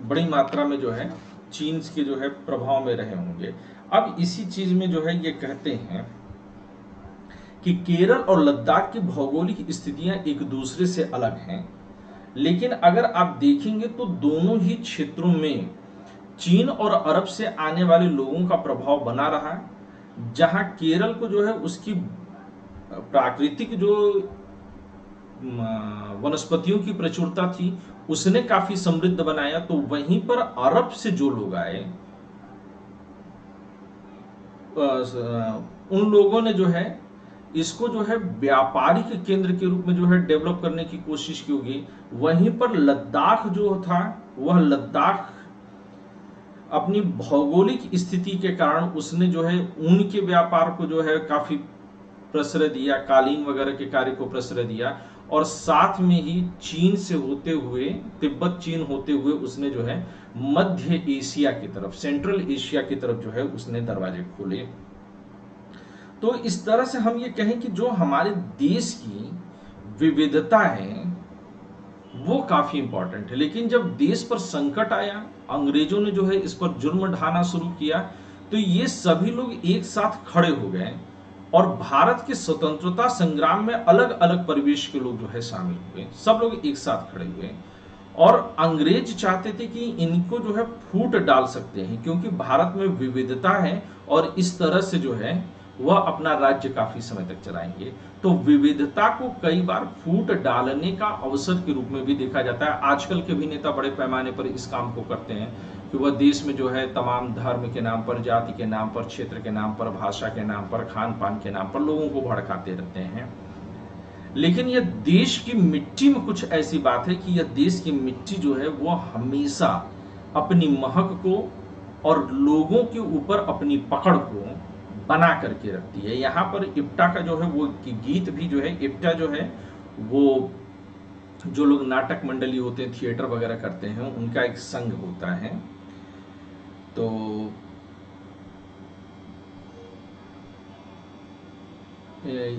[SPEAKER 2] बड़ी मात्रा में जो है चीन के जो है प्रभाव में रहे होंगे। अब इसी चीज़ में जो है ये कहते हैं कि केरल और लद्दाख की भौगोलिक स्थितियां एक दूसरे से अलग हैं, लेकिन अगर आप देखेंगे तो दोनों ही क्षेत्रों में चीन और अरब से आने वाले लोगों का प्रभाव बना रहा। जहां केरल को जो है उसकी प्राकृतिक जो वनस्पतियों की प्रचुरता थी उसने काफी समृद्ध बनाया, तो वहीं पर अरब से जो लोग आए उन लोगों ने जो है इसको जो है व्यापारिक केंद्र के रूप में जो है डेवलप करने की कोशिश की होगी। वहीं पर लद्दाख जो था, वह लद्दाख अपनी भौगोलिक स्थिति के कारण उसने जो है ऊन के व्यापार को जो है काफी प्रश्रय दिया, कालीन वगैरह के कार्य को प्रश्रय दिया। और साथ में ही चीन से होते हुए, तिब्बत चीन होते हुए उसने जो है मध्य एशिया की तरफ, सेंट्रल एशिया की तरफ जो है उसने दरवाजे खोले। तो इस तरह से हम ये कहें कि जो हमारे देश की विविधता है वो काफी इंपॉर्टेंट है। लेकिन जब देश पर संकट आया, अंग्रेजों ने जो है इस पर जुर्म ढाना शुरू किया, तो ये सभी लोग एक साथ खड़े हो गए और भारत के स्वतंत्रता संग्राम में अलग अलग परिवेश के लोग जो है शामिल हुए, सब लोग एक साथ खड़े हुए। और अंग्रेज चाहते थे कि इनको जो है फूट डाल सकते हैं, क्योंकि भारत में विविधता है और इस तरह से जो है वह अपना राज्य काफी समय तक चलाएंगे। तो विविधता को कई बार फूट डालने का अवसर के रूप में भी देखा जाता है। आजकल के भी नेता बड़े पैमाने पर इस काम को करते हैं कि वह देश में जो है तमाम धर्म के नाम पर, जाति के नाम पर, क्षेत्र के नाम पर, भाषा के नाम पर, खान पान के नाम पर लोगों को भड़काते रहते हैं। लेकिन यह देश की मिट्टी में कुछ ऐसी बात है कि यह देश की मिट्टी जो है वो हमेशा अपनी महक को और लोगों के ऊपर अपनी पकड़ को बना करके रखती है। यहाँ पर इप्टा का जो है वो गीत भी जो है, इप्टा जो है वो जो लोग नाटक मंडली होते हैं, थिएटर वगैरह करते हैं, उनका एक संघ होता है। तो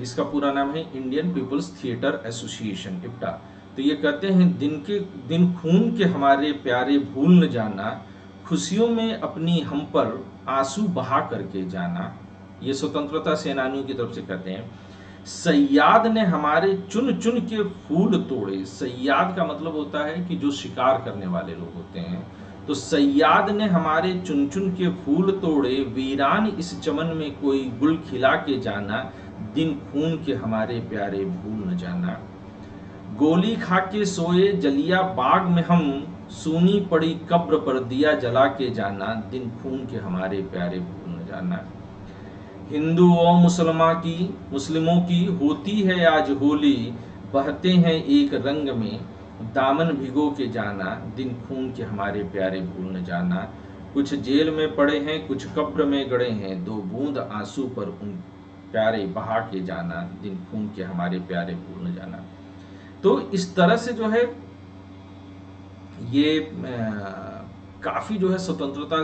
[SPEAKER 2] इसका पूरा नाम है Indian People's Theatre Association, IPTA. तो ये कहते हैं दिन खून के हमारे प्यारे भूल न जाना, खुशियों में अपनी हम पर आंसू बहा करके जाना। ये स्वतंत्रता सेनानियों की तरफ से कहते हैं। सैयाद ने हमारे चुन चुन के फूल तोड़े। सैयाद का मतलब होता है कि जो शिकार करने वाले लोग होते हैं। तो सैयाद ने हमारे चुन चुन के फूल तोड़े, वीरान इस चमन में कोई गुल खिला के जाना, दिन खून के हमारे प्यारे भूल न जाना। गोली खा के सोए जलिया बाग में हम, सूनी पड़ी कब्र पर दिया जला के जाना, दिन खून के हमारे प्यारे भूल न जाना। हिंदू और मुस्लिमों की होती है आज होली, बहते हैं एक रंग में, दामन भिगो के जाना, दिन खून के हमारे प्यारे भूल न जाना। कुछ जेल में पड़े हैं, कुछ कब्र में गड़े हैं, 2 बूंद आंसू पर उन प्यारे बहा के जाना, दिन खून के हमारे प्यारे भूल न जाना। तो इस तरह से जो है ये काफ़ी जो है स्वतंत्रता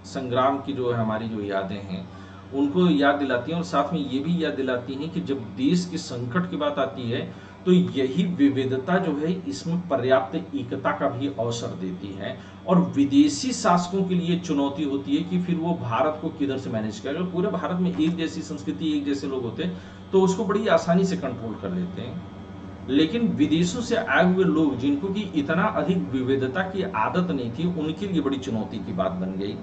[SPEAKER 2] संग्राम की जो है हमारी जो यादें हैं उनको याद दिलाती हैं, और साथ में ये भी याद दिलाती हैं कि जब देश की संकट की बात आती है तो यही विविधता जो है इसमें पर्याप्त एकता का भी अवसर देती है, और विदेशी शासकों के लिए चुनौती होती है कि फिर वो भारत को किधर से मैनेज करें। अगर पूरे भारत में एक जैसी संस्कृति, एक जैसे लोग होते तो उसको बड़ी आसानी से कंट्रोल कर लेते हैं, लेकिन विदेशों से आए हुए लोग जिनको कि इतना अधिक विविधता की आदत नहीं थी, उनके लिए बड़ी चुनौती की बात बन गई।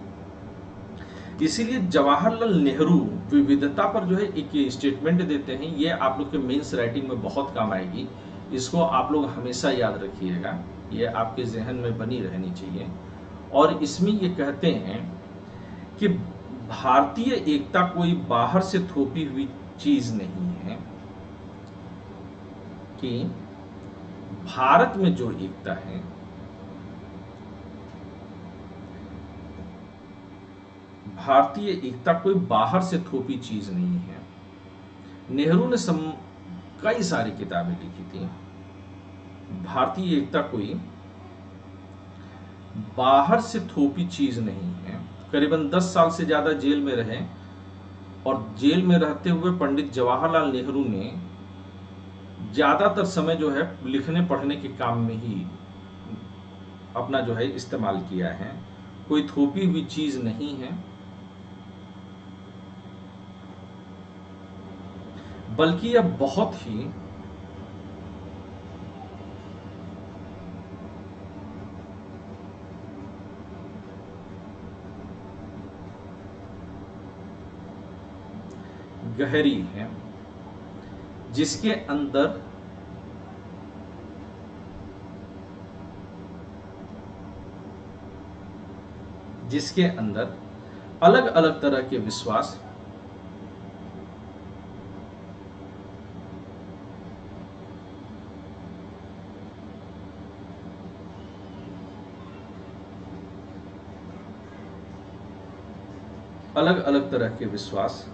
[SPEAKER 2] इसीलिए जवाहरलाल नेहरू विविधता पर जो है एक स्टेटमेंट देते हैं, ये आप लोग के मेंस राइटिंग में बहुत काम आएगी, इसको आप लोग हमेशा याद रखिएगा, ये आपके जहन में बनी रहनी चाहिए। और इसमें ये कहते हैं कि भारतीय एकता कोई बाहर से थोपी हुई चीज नहीं है, कि भारत में जो एकता है भारतीय एकता कोई बाहर से थोपी चीज नहीं है। नेहरू ने कई सारी किताबें लिखी थी। भारतीय एकता कोई बाहर से थोपी चीज नहीं है। करीबन 10 साल से ज्यादा जेल में रहे, और जेल में रहते हुए पंडित जवाहरलाल नेहरू ने ज्यादातर समय जो है लिखने पढ़ने के काम में ही अपना जो है इस्तेमाल किया है। कोई थोपी हुई चीज नहीं है, बल्कि यह बहुत ही गहरी है, जिसके अंदर अलग अलग तरह के विश्वास, अलग अलग तरह के विश्वास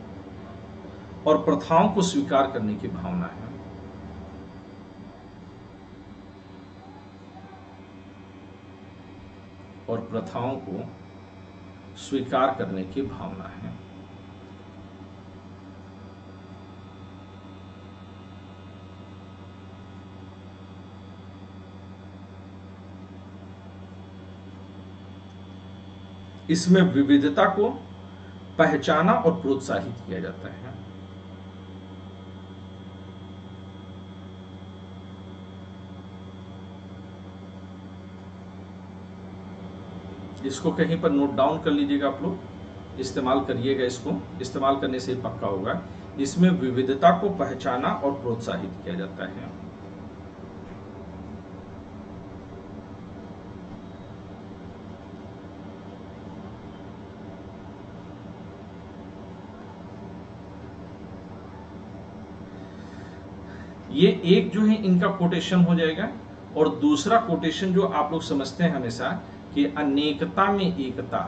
[SPEAKER 2] और प्रथाओं को स्वीकार करने की भावना है। और प्रथाओं को स्वीकार करने की भावना है। इसमें विविधता को पहचाना और प्रोत्साहित किया जाता है। इसको कहीं पर नोट डाउन कर लीजिएगा आप लोग, इस्तेमाल करिएगा, इसको इस्तेमाल करने से पक्का होगा। इसमें विविधता को पहचाना और प्रोत्साहित किया जाता है। ये एक जो है इनका कोटेशन हो जाएगा, और दूसरा कोटेशन जो आप लोग समझते हैं हमेशा कि अनेकता में एकता,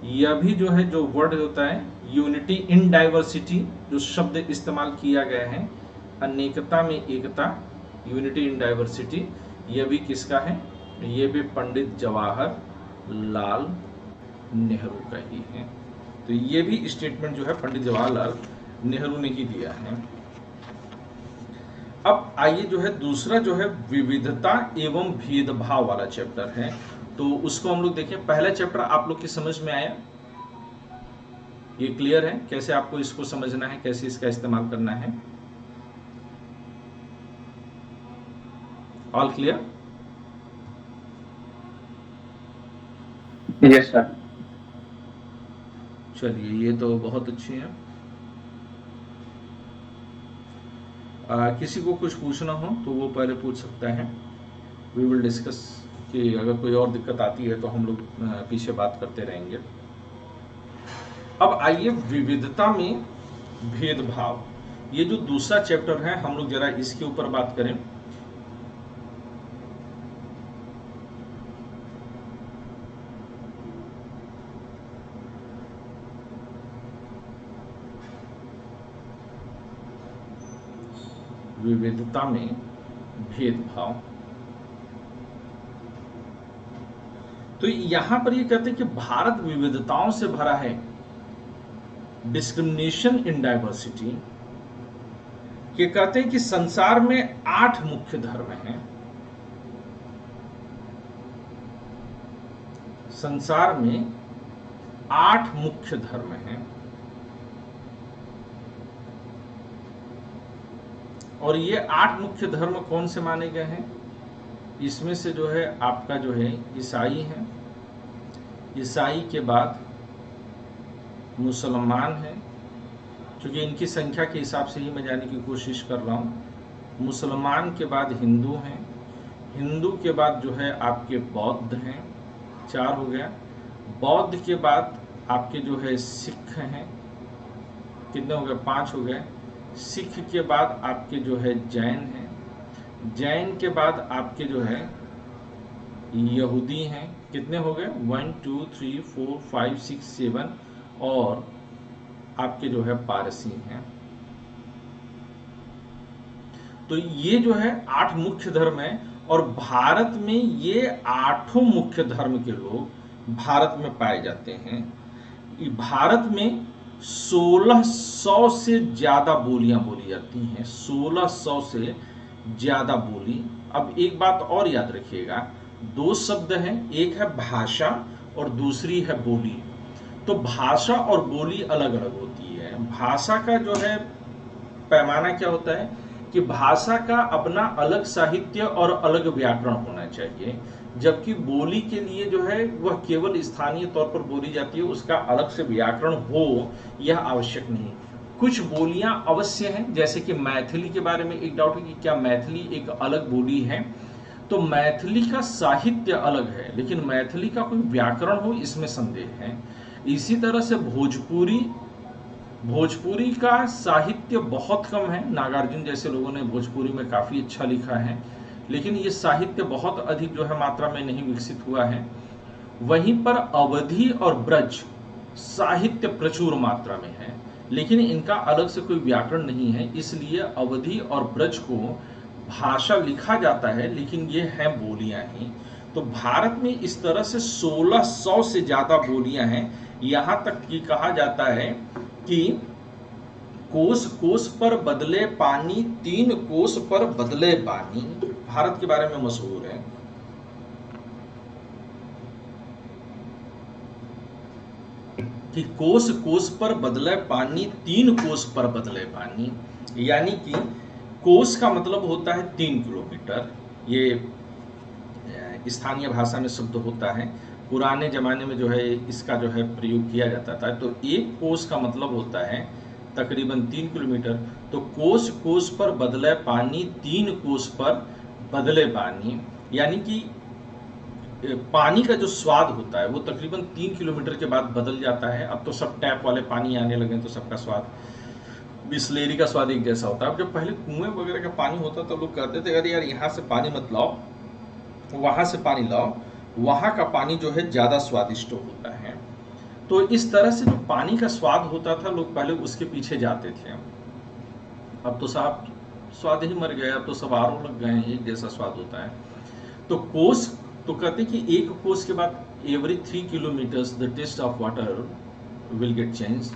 [SPEAKER 2] यह भी जो है जो वर्ड होता है यूनिटी इन डाइवर्सिटी, जो शब्द इस्तेमाल किया गया है अनेकता में एकता, यूनिटी इन डाइवर्सिटी, यह भी किसका है? यह भी पंडित जवाहरलाल नेहरू का ही है। तो ये भी स्टेटमेंट जो है पंडित जवाहरलाल नेहरू ने ही दिया है। अब आइए जो है दूसरा जो है विविधता एवं भेदभाव वाला चैप्टर है, तो उसको हम लोग देखें। पहला चैप्टर आप लोग की समझ में आया, ये क्लियर है कैसे आपको इसको समझना है, कैसे इसका इस्तेमाल करना है? All clear?
[SPEAKER 1] Yes sir.
[SPEAKER 2] चलिए, ये तो बहुत अच्छी है। किसी को कुछ पूछना हो तो वो पहले पूछ सकता है, वी विल डिस्कस, कि अगर कोई और दिक्कत आती है तो हम लोग पीछे बात करते रहेंगे। अब आइए विविधता में भेदभाव, ये जो दूसरा चैप्टर है हम लोग जरा इसके ऊपर बात करें। विविधता में भेदभाव। तो यहां पर ये कहते हैं कि भारत विविधताओं से भरा है, डिस्क्रिमिनेशन इन डाइवर्सिटी। ये कहते हैं कि संसार में 8 मुख्य धर्म हैं। संसार में 8 मुख्य धर्म हैं और ये 8 मुख्य धर्म कौन से माने गए हैं? इसमें से जो है आपका जो है ईसाई है, ईसाई के बाद मुसलमान है, क्योंकि इनकी संख्या के हिसाब से ही मैं जाने की कोशिश कर रहा हूँ। मुसलमान के बाद हिंदू हैं, हिंदू के बाद जो है आपके बौद्ध हैं, 4 हो गया। बौद्ध के बाद आपके जो है सिख हैं, कितने हो गए? 5 हो गए। सिख के बाद आपके जो है जैन हैं, जैन के बाद आपके जो है यहूदी हैं, कितने हो गए? 1 2 3 4 5 6 7 और आपके जो है पारसी हैं। तो ये जो है 8 मुख्य धर्म है और भारत में ये 8 मुख्य धर्म के लोग भारत में पाए जाते हैं। भारत में 1600 से ज्यादा बोलियां बोली जाती हैं, 1600 से ज्यादा बोली। अब एक बात और याद रखिएगा, 2 शब्द हैं, एक है भाषा और दूसरी है बोली। तो भाषा और बोली अलग अलग होती है। भाषा का जो है पैमाना क्या होता है कि भाषा का अपना अलग साहित्य और अलग व्याकरण होना चाहिए, जबकि बोली के लिए जो है वह केवल स्थानीय तौर पर बोली जाती है, उसका अलग से व्याकरण हो यह आवश्यक नहीं। कुछ बोलियां अवश्य हैं, जैसे कि मैथिली के बारे में एक डाउट है कि क्या मैथिली एक अलग बोली है। तो मैथिली का साहित्य अलग है, लेकिन मैथिली का कोई व्याकरण हो इसमें संदेह है। इसी तरह से भोजपुरी का साहित्य बहुत कम है। नागार्जुन जैसे लोगों ने भोजपुरी में काफी अच्छा लिखा है, लेकिन ये साहित्य बहुत अधिक जो है मात्रा में नहीं विकसित हुआ है। वहीं पर अवधी और ब्रज साहित्य प्रचुर मात्रा में है, लेकिन इनका अलग से कोई व्याकरण नहीं है, इसलिए अवधी और ब्रज को भाषा लिखा जाता है, लेकिन ये हैं बोलियां ही। तो भारत में इस तरह से 1600 से ज्यादा बोलियां हैं। यहां तक कि कहा जाता है कि कोस कोस पर बदले पानी, 3 कोस पर बदले पानी भारत के बारे में मशहूर है। कि कोस कोस पर बदले पानी, 3 कोस पर बदले पानी, यानी कि कोस का मतलब होता है 3 किलोमीटर। ये स्थानीय भाषा में शब्द होता है, पुराने जमाने में जो है इसका जो है प्रयोग किया जाता था। तो 1 कोस का मतलब होता है तकरीबन 3 किलोमीटर। तो कोस कोस पर बदले पानी, 3 कोस पर बदले पानी, यानी कि पानी का जो स्वाद होता है वो तकरीबन 3 किलोमीटर के बाद बदल जाता है। अब तो सब टैप वाले पानी आने लगे तो सबका स्वाद, बिस्लेरी का स्वाद एक जैसा होता है। अब जब पहले कुएं वगैरह का पानी होता तो लोग कहते थे अरे यार यहाँ से पानी मत लाओ, वहां से पानी लाओ, वहां का पानी जो है ज्यादा स्वादिष्ट होता है। तो इस तरह से जो पानी का स्वाद होता था लोग पहले उसके पीछे जाते थे। अब तो साहब स्वाद ही मर गया, अब तो सब आरओ लग गए हैं, एक जैसा स्वाद होता है। तो कोस, तो कहते कि 1 कोस के बाद every 3 kilometres the test of water will get change,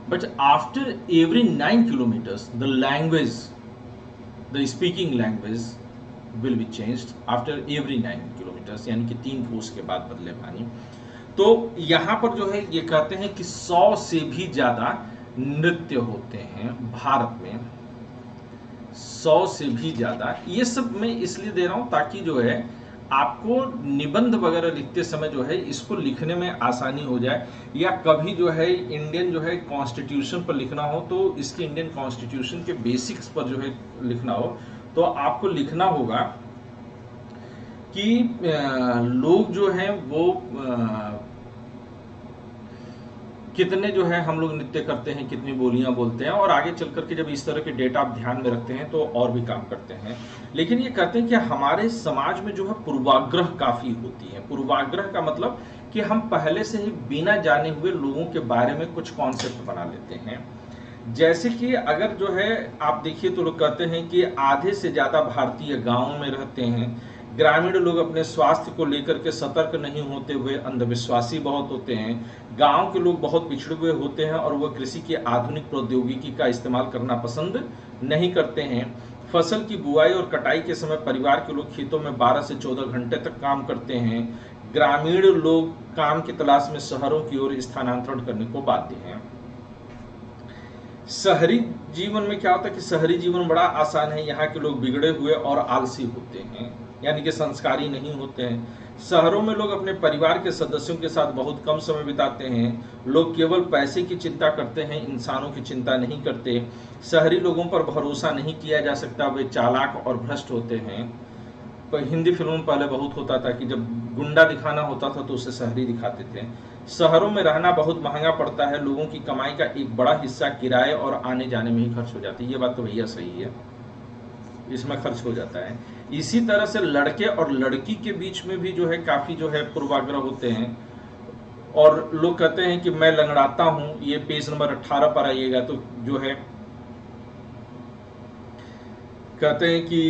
[SPEAKER 2] but after every 9 kilometres the language, the speaking language will be changed after every 9 kilometres, यानी कि 3 कोस के बाद बदले पानी। तो यहाँ पर जो है ये कहते हैं कि 100 से भी ज्यादा नृत्य होते हैं भारत में, 100 से भी ज्यादा। ये सब मैं इसलिए दे रहा हूं ताकि जो है आपको निबंध वगैरह लिखते समय जो है इसको लिखने में आसानी हो जाए, या कभी जो है इंडियन जो है कॉन्स्टिट्यूशन पर लिखना हो तो इसके इंडियन कॉन्स्टिट्यूशन के बेसिक्स पर जो है लिखना हो, तो आपको लिखना होगा कि लोग जो हैं वो कितने जो है हम लोग नृत्य करते हैं, कितनी बोलियां बोलते हैं, और आगे चल करके जब इस तरह के डेटा आप ध्यान में रखते हैं तो और भी काम करते हैं। लेकिन ये कहते हैं कि हमारे समाज में जो है पूर्वाग्रह काफी होती है। पूर्वाग्रह का मतलब कि हम पहले से ही बिना जाने हुए लोगों के बारे में कुछ कॉन्सेप्ट बना लेते हैं। जैसे कि अगर जो है आप देखिए तो लोग कहते हैं कि आधे से ज्यादा भारतीय गांवों में रहते हैं। ग्रामीण लोग अपने स्वास्थ्य को लेकर के सतर्क नहीं होते हुए अंधविश्वासी बहुत होते हैं। गांव के लोग बहुत पिछड़े हुए होते हैं और वह कृषि की आधुनिक प्रौद्योगिकी का इस्तेमाल करना पसंद नहीं करते हैं। फसल की बुआई और कटाई के समय परिवार के लोग खेतों में 12 से 14 घंटे तक काम करते हैं। ग्रामीण लोग काम की तलाश में शहरों की ओर स्थानांतरण करने को बाध्य हैं। शहरी जीवन में क्या होता है कि शहरी जीवन बड़ा आसान है। यहाँ के लोग बिगड़े हुए और आलसी होते हैं, यानी कि संस्कारी नहीं होते हैं। शहरों में लोग अपने परिवार के सदस्यों के साथ बहुत कम समय बिताते हैं। लोग केवल पैसे की चिंता करते हैं, इंसानों की चिंता नहीं करते। शहरी लोगों पर भरोसा नहीं किया जा सकता, वे चालाक और भ्रष्ट होते हैं। पर हिंदी फिल्मों में पहले बहुत होता था कि जब गुंडा दिखाना होता था तो उसे शहरी दिखाते थे। शहरों में रहना बहुत महंगा पड़ता है। लोगों की कमाई का एक बड़ा हिस्सा किराए और आने जाने में ही खर्च हो जाती है। ये बात तो भैया सही है, इसमें खर्च हो जाता है। इसी तरह से लड़के और लड़की के बीच में भी जो है काफी जो है पूर्वाग्रह होते हैं। और लोग कहते हैं कि मैं लंगड़ाता हूं। ये पेज नंबर 18 पर आइएगा तो जो है कहते हैं कि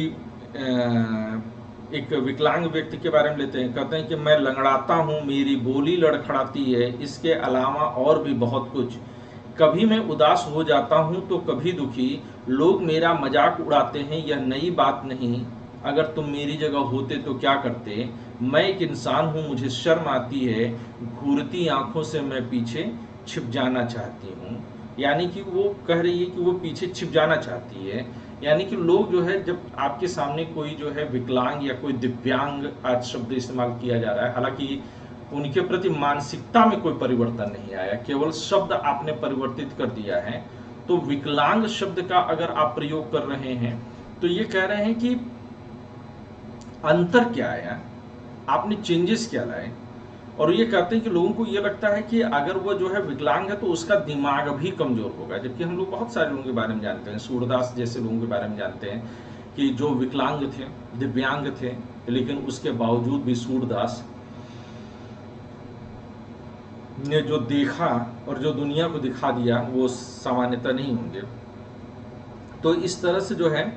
[SPEAKER 2] एक विकलांग व्यक्ति के बारे में लेते हैं। कहते हैं कि मैं लंगड़ाता हूँ, मेरी बोली लड़खड़ाती है, इसके अलावा और भी बहुत कुछ। कभी मैं उदास हो जाता हूँ तो कभी दुखी। लोग मेरा मजाक उड़ाते हैं, यह नई बात नहीं। अगर तुम मेरी जगह होते तो क्या करते। मैं एक इंसान हूँ, मुझे शर्म आती है। घूरती आंखों से मैं पीछे छिप जाना चाहती हूँ। यानी कि वो कह रही है कि वो पीछे छिप जाना चाहती है। यानी कि लोग जो है, जब आपके सामने कोई जो है विकलांग या कोई दिव्यांग, आज शब्द इस्तेमाल किया जा रहा है, हालांकि उनके प्रति मानसिकता में कोई परिवर्तन नहीं आया, केवल शब्द आपने परिवर्तित कर दिया है। तो विकलांग शब्द का अगर आप प्रयोग कर रहे हैं तो ये कह रहे हैं कि अंतर क्या आया, आपने चेंजेस क्या लाए। और ये कहते हैं कि लोगों को ये लगता है कि अगर वो जो है विकलांग है तो उसका दिमाग भी कमजोर होगा। जबकि हम लोग बहुत सारे लोगों के बारे में जानते हैं, सूरदास जैसे लोगों के बारे में जानते हैं कि जो विकलांग थे, दिव्यांग थे, लेकिन उसके बावजूद भी सूरदास ने जो देखा और जो दुनिया को दिखा दिया वो सामान्यता नहीं होंगे। तो इस तरह से जो है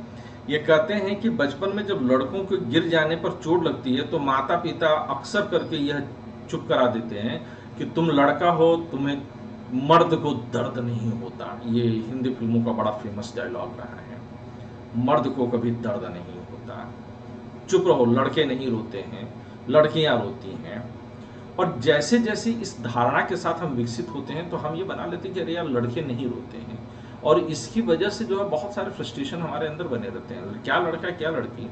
[SPEAKER 2] ये कहते हैं कि बचपन में जब लड़कों को गिर जाने पर चोट लगती है तो माता पिता अक्सर करके यह चुप करा देते हैं कि तुम लड़का हो, तुम्हें मर्द को दर्द नहीं होता। ये हिंदी फिल्मों का बड़ा फेमस डायलॉग रहा है, मर्द को कभी दर्द नहीं होता, चुप रहो, लड़के नहीं रोते हैं, लड़कियां रोती हैं। और जैसे जैसे इस धारणा के साथ हम विकसित होते हैं तो हम ये बना लेते हैं कि अरे यार लड़के नहीं रोते हैं। और इसकी वजह से जो है बहुत सारे फ्रस्ट्रेशन हमारे अंदर बने रहते हैं। क्या लड़का क्या लड़की,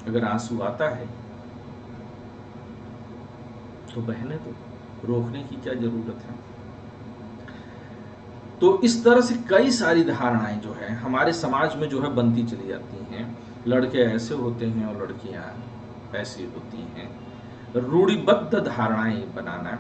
[SPEAKER 2] अगर आंसू आता है तो बहने तो रोकने की क्या जरूरत है। तो इस तरह से कई सारी धारणाएं जो है हमारे समाज में जो है बनती चली जाती हैं। लड़के ऐसे होते हैं और लड़कियां ऐसी होती हैं। रूढ़िबद्ध धारणाएं बनाना,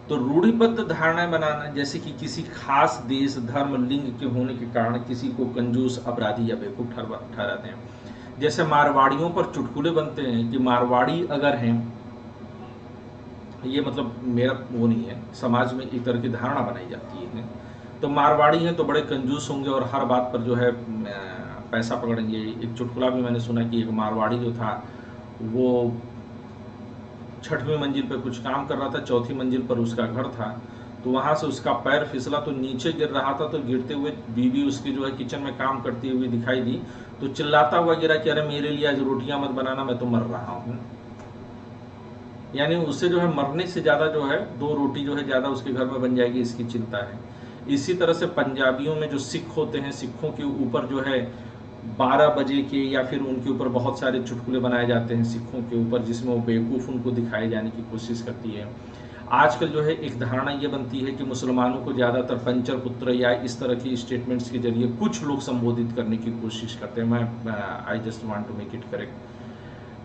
[SPEAKER 2] तो रूढ़िबद्ध धारणाएं बनाना जैसे कि किसी खास देश, धर्म, लिंग के होने के कारण किसी को कंजूस, अपराधी या बेवकूफ ठहराते हैं। जैसे मारवाड़ियों पर चुटकुले बनते हैं कि मारवाड़ी अगर हैं, ये मतलब मेरा वो नहीं है, समाज में एक तरह की धारणा बनाई जाती है। तो मारवाड़ी हैं तो बड़े कंजूस होंगे और हर बात पर जो है पैसा पकड़ेंगे। एक चुटकुला भी मैंने सुना कि एक मारवाड़ी जो था वो 6वीं मंजिल पर कुछ काम कर रहा था, 4थी मंजिल पर उसका घर था, तो वहां से उसका पैर फिसला तो नीचे गिर रहा था। तो गिरते हुए बीवी उसकी जो है किचन में काम करती हुई दिखाई दी, तो चिल्लाता हुआ गिरा कि अरे मेरे लिए आज रोटियां मत बनाना, मैं तो मर रहा हूँ। यानी उससे जो है मरने से ज्यादा जो है 2 रोटी जो है ज्यादा उसके घर में बन जाएगी, इसकी चिंता है। इसी तरह से पंजाबियों में जो सिख होते हैं, सिखों के ऊपर जो है 12 बजे के या फिर उनके ऊपर बहुत सारे चुटकुले बनाए जाते हैं सिखों के ऊपर, जिसमें वो बेवकूफ़ उनको दिखाए जाने की कोशिश करती है। आजकल जो है एक धारणा ये बनती है कि मुसलमानों को ज़्यादातर पंचर पुत्र या इस तरह की स्टेटमेंट्स के जरिए कुछ लोग संबोधित करने की कोशिश करते हैं। मैं I just want to make it correct.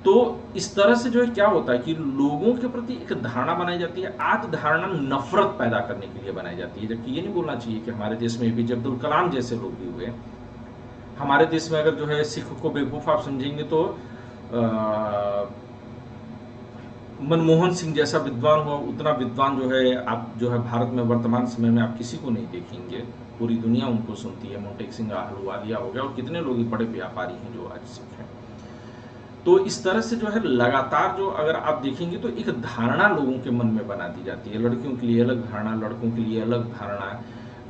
[SPEAKER 2] तो इस तरह से जो है क्या होता है कि लोगों के प्रति एक धारणा बनाई जाती है। आज धारणा नफरत पैदा करने के लिए बनाई जाती है, जबकि ये नहीं बोलना चाहिए कि हमारे देश में एपीजे अब्दुल कलाम जैसे लोग भी हुए। हमारे देश में अगर जो है सिख को बेवकूफ आप समझेंगे तो मनमोहन सिंह जैसा विद्वान हुआ, उतना विद्वान जो है आप जो है भारत में वर्तमान समय में आप किसी को नहीं देखेंगे। पूरी दुनिया उनको सुनती है। मोंटेक सिंह अहलूवालिया हो गया, और कितने लोग बड़े व्यापारी हैं जो आज सिख हैं। तो इस तरह से जो है लगातार जो अगर आप देखेंगे तो एक धारणा लोगों के मन में बना दी जाती है। लड़कियों के लिए अलग धारणा, लड़कों के लिए अलग धारणा,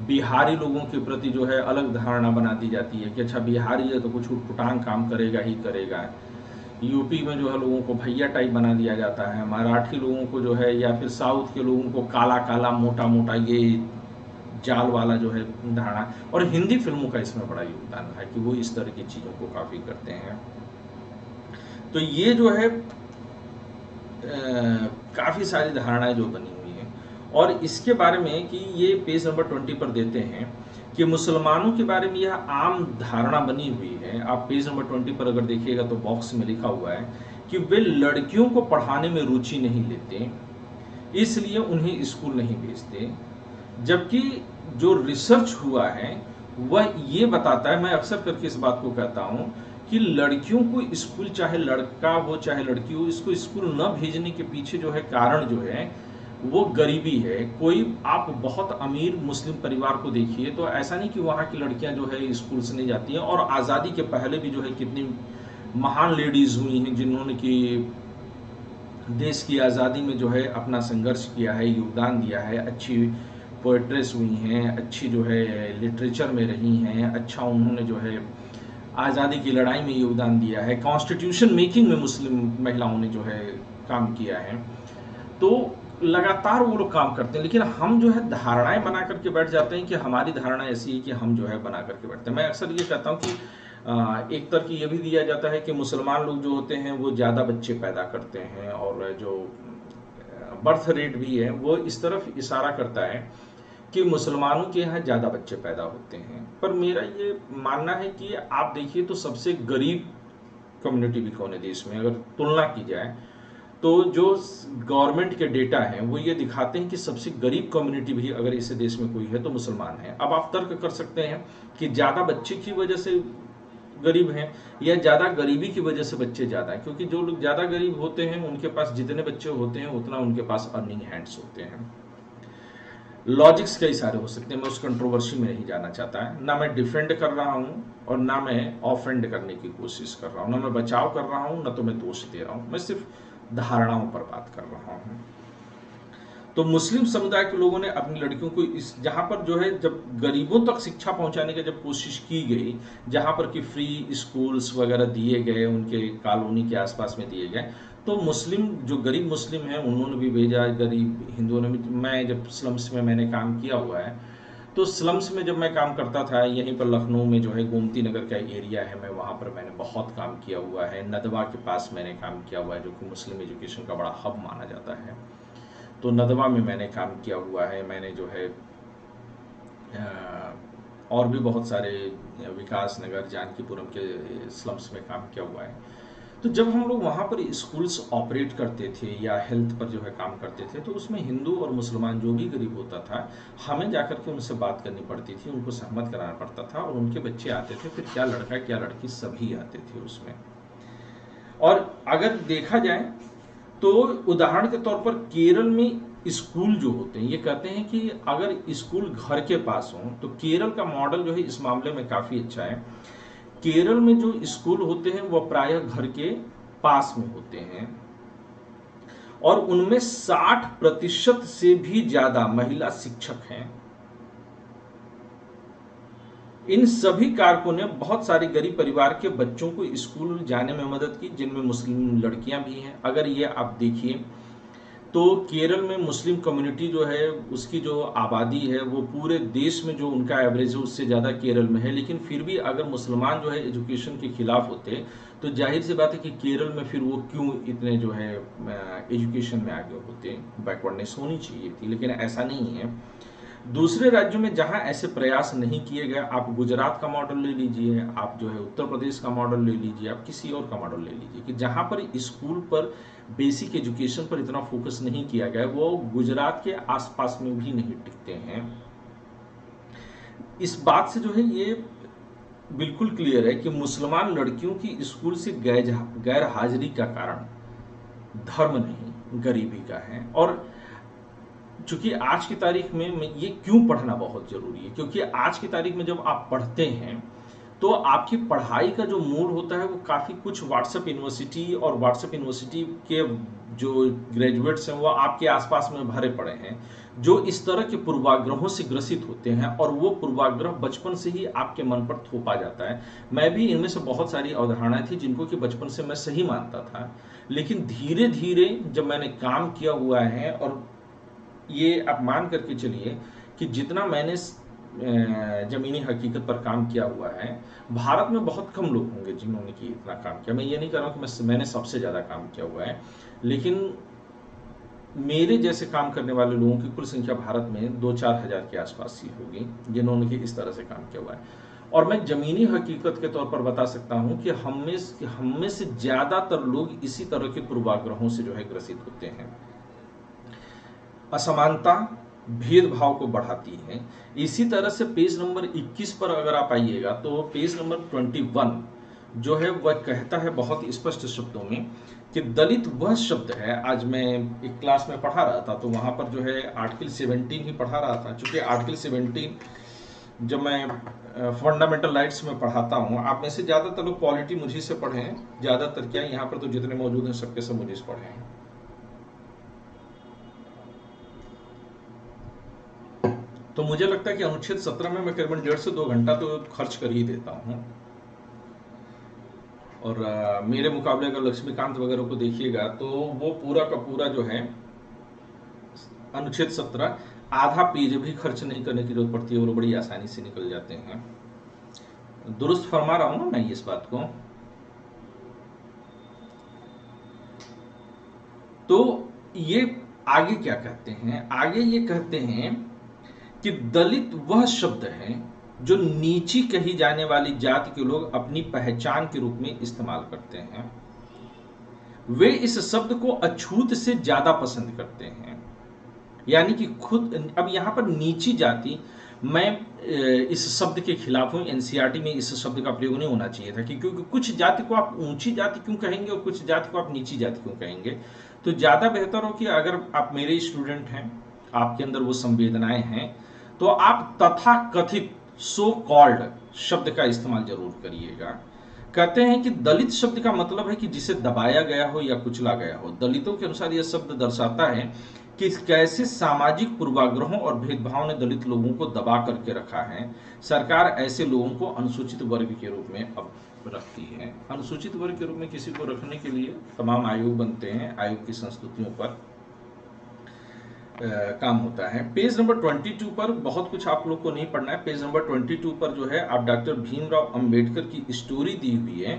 [SPEAKER 2] बिहारी लोगों के प्रति जो है अलग धारणा बना दी जाती है कि अच्छा बिहारी है तो कुछ उटपुटांग काम करेगा ही करेगा। यूपी में जो है लोगों को भैया टाइप बना दिया जाता है। मराठी लोगों को जो है, या फिर साउथ के लोगों को काला काला मोटा मोटा, ये जाल वाला जो है धारणा। और हिंदी फिल्मों का इसमें बड़ा योगदान है कि वो इस तरह की चीज़ों को काफ़ी करते हैं। तो ये जो है काफ़ी सारी धारणाएं जो बनी हुई हैं। और इसके बारे में कि ये पेज नंबर 20 पर देते हैं कि मुसलमानों के बारे में यह आम धारणा बनी हुई है। आप पेज नंबर 20 पर अगर देखिएगा तो बॉक्स में लिखा हुआ है कि वे लड़कियों को पढ़ाने में रुचि नहीं लेते, इसलिए उन्हें स्कूल नहीं भेजते। जबकि जो रिसर्च हुआ है वह ये बताता है, मैं अक्सर करके इस बात को कहता हूँ कि लड़कियों को स्कूल, चाहे लड़का हो चाहे लड़की हो, इसको स्कूल न भेजने के पीछे जो है कारण जो है वो गरीबी है। कोई आप बहुत अमीर मुस्लिम परिवार को देखिए तो ऐसा नहीं कि वहाँ की लड़कियाँ जो है स्कूल से नहीं जाती हैं। और आज़ादी के पहले भी जो है कितनी महान लेडीज़ हुई हैं जिन्होंने कि देश की आज़ादी में जो है अपना संघर्ष किया है, योगदान दिया है, अच्छी पोएट्रेस हुई हैं, अच्छी जो है लिटरेचर में रही हैं, अच्छा उन्होंने जो है आज़ादी की लड़ाई में योगदान दिया है, कॉन्स्टिट्यूशन मेकिंग में मुस्लिम महिलाओं ने जो है काम किया है। तो लगातार वो लोग काम करते हैं, लेकिन हम जो है धारणाएं बना करके बैठ जाते हैं कि हमारी धारणा ऐसी है कि हम जो है बना करके बैठते हैं। मैं अक्सर ये कहता हूँ कि एक तरह की ये भी दिया जाता है कि मुसलमान लोग जो होते हैं वो ज़्यादा बच्चे पैदा करते हैं, और जो बर्थ रेट भी है वो इस तरफ इशारा करता है कि मुसलमानों के यहाँ ज़्यादा बच्चे पैदा होते हैं। पर मेरा ये मानना है कि आप देखिए तो सबसे गरीब कम्युनिटी भी कौन है देश में, अगर तुलना की जाए तो जो गवर्नमेंट के डेटा हैं वो ये दिखाते हैं कि सबसे गरीब कम्युनिटी भी अगर इस देश में कोई है तो मुसलमान है। अब आप तर्क कर सकते हैं कि ज़्यादा बच्चे की वजह से गरीब हैं या ज़्यादा गरीबी की वजह से बच्चे ज़्यादा हैं, क्योंकि जो लोग ज़्यादा गरीब होते हैं उनके पास जितने बच्चे होते हैं उतना उनके पास अर्निंग हैंड्स होते हैं। लॉजिक्स कई सारे हो सकते हैं, मैं उस कंट्रोवर्सी में नहीं जाना चाहता है। ना मैं डिफेंड कर रहा हूँ और ना मैं ऑफेंड करने की कोशिश कर रहा हूँ, ना मैं बचाव कर रहा हूँ ना तो मैं दोष दे रहा हूँ, मैं सिर्फ धारणाओं पर बात कर रहा हूँ। तो मुस्लिम समुदाय के लोगों ने अपनी लड़कियों को इस, जहाँ पर जो है जब गरीबों तक शिक्षा पहुँचाने की जब कोशिश की गई, जहाँ पर कि फ्री स्कूल्स वगैरह दिए गए, उनके कॉलोनी के आसपास में दिए गए, तो मुस्लिम जो गरीब मुस्लिम हैं उन्होंने भी भेजा, गरीब हिंदुओं ने भी। मैं जब स्लम्स में मैंने काम किया हुआ है, तो स्लम्स में जब मैं काम करता था, यहीं पर लखनऊ में जो है गोमती नगर का एरिया है, मैं वहाँ पर मैंने बहुत काम किया हुआ है। नदवा के पास मैंने काम किया हुआ है जो कि मुस्लिम एजुकेशन का बड़ा हब माना जाता है, तो नदवा में मैंने काम किया हुआ है। मैंने जो है और भी बहुत सारे विकास नगर, जानकीपुरम के स्लम्स में काम किया हुआ है। तो जब हम लोग वहाँ पर स्कूल्स ऑपरेट करते थे या हेल्थ पर जो है काम करते थे, तो उसमें हिंदू और मुसलमान जो भी गरीब होता था, हमें जाकर के उनसे बात करनी पड़ती थी, उनको सहमत कराना पड़ता था, और उनके बच्चे आते थे, फिर क्या लड़का क्या लड़की सभी आते थे उसमें। और अगर देखा जाए तो उदाहरण के तौर पर केरल में स्कूल जो होते हैं, ये कहते हैं कि अगर स्कूल घर के पास हो, तो केरल का मॉडल जो है इस मामले में काफ़ी अच्छा है। केरल में जो स्कूल होते हैं वह प्रायः घर के पास में होते हैं, और उनमें 60% से भी ज्यादा महिला शिक्षक हैं। इन सभी कारकों ने बहुत सारे गरीब परिवार के बच्चों को स्कूल जाने में मदद की, जिनमें मुस्लिम लड़कियां भी हैं। अगर ये आप देखिए तो केरल में मुस्लिम कम्युनिटी जो है उसकी जो आबादी है वो पूरे देश में जो उनका एवरेज है उससे ज़्यादा केरल में है। लेकिन फिर भी अगर मुसलमान जो है एजुकेशन के खिलाफ होते तो जाहिर सी बात है कि केरल में फिर वो क्यों इतने जो है एजुकेशन में आगे होते, बैकवर्डनेस होनी चाहिए थी, लेकिन ऐसा नहीं है। दूसरे राज्यों में जहां ऐसे प्रयास नहीं किए गए, आप गुजरात का मॉडल ले लीजिए, आप जो है उत्तर प्रदेश का मॉडल ले लीजिए, आप किसी और का मॉडल ले लीजिए, कि जहां पर स्कूल पर बेसिक एजुकेशन पर इतना फोकस नहीं किया गया, वो गुजरात के आसपास में भी नहीं टिकते हैं। इस बात से जो है ये बिल्कुल क्लियर है कि मुसलमान लड़कियों की स्कूल से गैर हाजिरी का कारण धर्म नहीं, गरीबी का है। और चूंकि आज की तारीख में ये क्यों पढ़ना बहुत जरूरी है, क्योंकि आज की तारीख में जब आप पढ़ते हैं तो आपकी पढ़ाई का जो मूड होता है वो काफ़ी कुछ व्हाट्सएप यूनिवर्सिटी और व्हाट्सएप यूनिवर्सिटी के जो ग्रेजुएट्स हैं वो आपके आसपास में भरे पड़े हैं, जो इस तरह के पूर्वाग्रहों से ग्रसित होते हैं और वो पूर्वाग्रह बचपन से ही आपके मन पर थोपा जाता है। मैं भी इनमें से बहुत सारी अवधारणाएं थी जिनको कि बचपन से मैं सही मानता था, लेकिन धीरे धीरे जब मैंने काम किया हुआ है, और ये आप मान करके चलिए कि जितना मैंने जमीनी हकीकत पर काम किया हुआ है, भारत में बहुत कम लोग होंगे जिन्होंने कि इतना काम किया। मैं ये नहीं कर रहा हूँ कि मैंने सबसे ज़्यादा काम किया हुआ है, लेकिन मेरे जैसे काम करने वाले लोगों की कुल संख्या भारत में 2-4 हज़ार के आसपास ही होगी जिन्होंने कि इस तरह से काम किया हुआ है। और मैं जमीनी हकीकत के तौर पर बता सकता हूँ कि हम में से ज़्यादातर लोग इसी तरह के पूर्वाग्रहों से जो है ग्रसित होते हैं। असमानता भेदभाव को बढ़ाती है। इसी तरह से पेज नंबर 21 पर अगर आप आइएगा तो पेज नंबर 21 जो है वह कहता है बहुत स्पष्ट शब्दों में कि दलित वह शब्द है। आज मैं एक क्लास में पढ़ा रहा था तो वहां पर जो है आर्टिकल 17 ही पढ़ा रहा था, चूंकि आर्टिकल 17 जब मैं फंडामेंटल राइट्स में पढ़ाता हूँ, आप में से ज़्यादातर लोग पॉलिटी मुझे से पढ़े हैं, ज़्यादातर क्या यहाँ पर तो जितने मौजूद हैं सबके सब मुझे से पढ़े हैं। तो मुझे लगता है कि अनुच्छेद 17 में मैं करीबन 1.5 से 2 घंटा तो खर्च कर ही देता हूँ। और मेरे मुकाबले अगर लक्ष्मीकांत वगैरह को देखिएगा तो वो पूरा का पूरा जो है अनुच्छेद 17 आधा पेज भी खर्च नहीं करने की जरूरत पड़ती है, वो बड़ी आसानी से निकल जाते हैं। दुरुस्त फरमा रहा हूं ना मैं इस बात को? तो ये आगे क्या कहते हैं? आगे ये कहते हैं कि दलित वह शब्द है जो नीची कही जाने वाली जाति के लोग अपनी पहचान के रूप में इस्तेमाल करते हैं। वे इस शब्द को अछूत से ज्यादा पसंद करते हैं। यानी कि खुद, अब यहां पर नीची जाति, मैं इस शब्द के खिलाफ हूं। एनसीईआरटी में इस शब्द का प्रयोग नहीं होना चाहिए था, क्योंकि कुछ जाति को आप ऊंची जाति क्यों कहेंगे और कुछ जाति को आप नीची जाति क्यों कहेंगे। तो ज्यादा बेहतर हो कि अगर आप मेरे स्टूडेंट हैं, आपके अंदर वो संवेदनाएं हैं, तो आप तथाकथित सो कॉल्ड शब्द का इस्तेमाल जरूर करिएगा। कहते हैं कि दलित शब्द का मतलब है कि जिसे दबाया गया हो या कुचला गया हो। दलितों के अनुसार यह शब्द दर्शाता है कि कैसे सामाजिक पूर्वाग्रहों और भेदभाव ने दलित लोगों को दबा करके रखा है। सरकार ऐसे लोगों को अनुसूचित वर्ग के रूप में अब रखती है। अनुसूचित वर्ग के रूप में किसी को रखने के लिए तमाम आयोग बनते हैं, आयोग की संस्तुतियों पर काम होता है। पेज नंबर 22 पर बहुत कुछ आप लोग को नहीं पढ़ना है। पेज नंबर 22 पर जो है आप डॉक्टर भीमराव अंबेडकर की स्टोरी दी हुई है,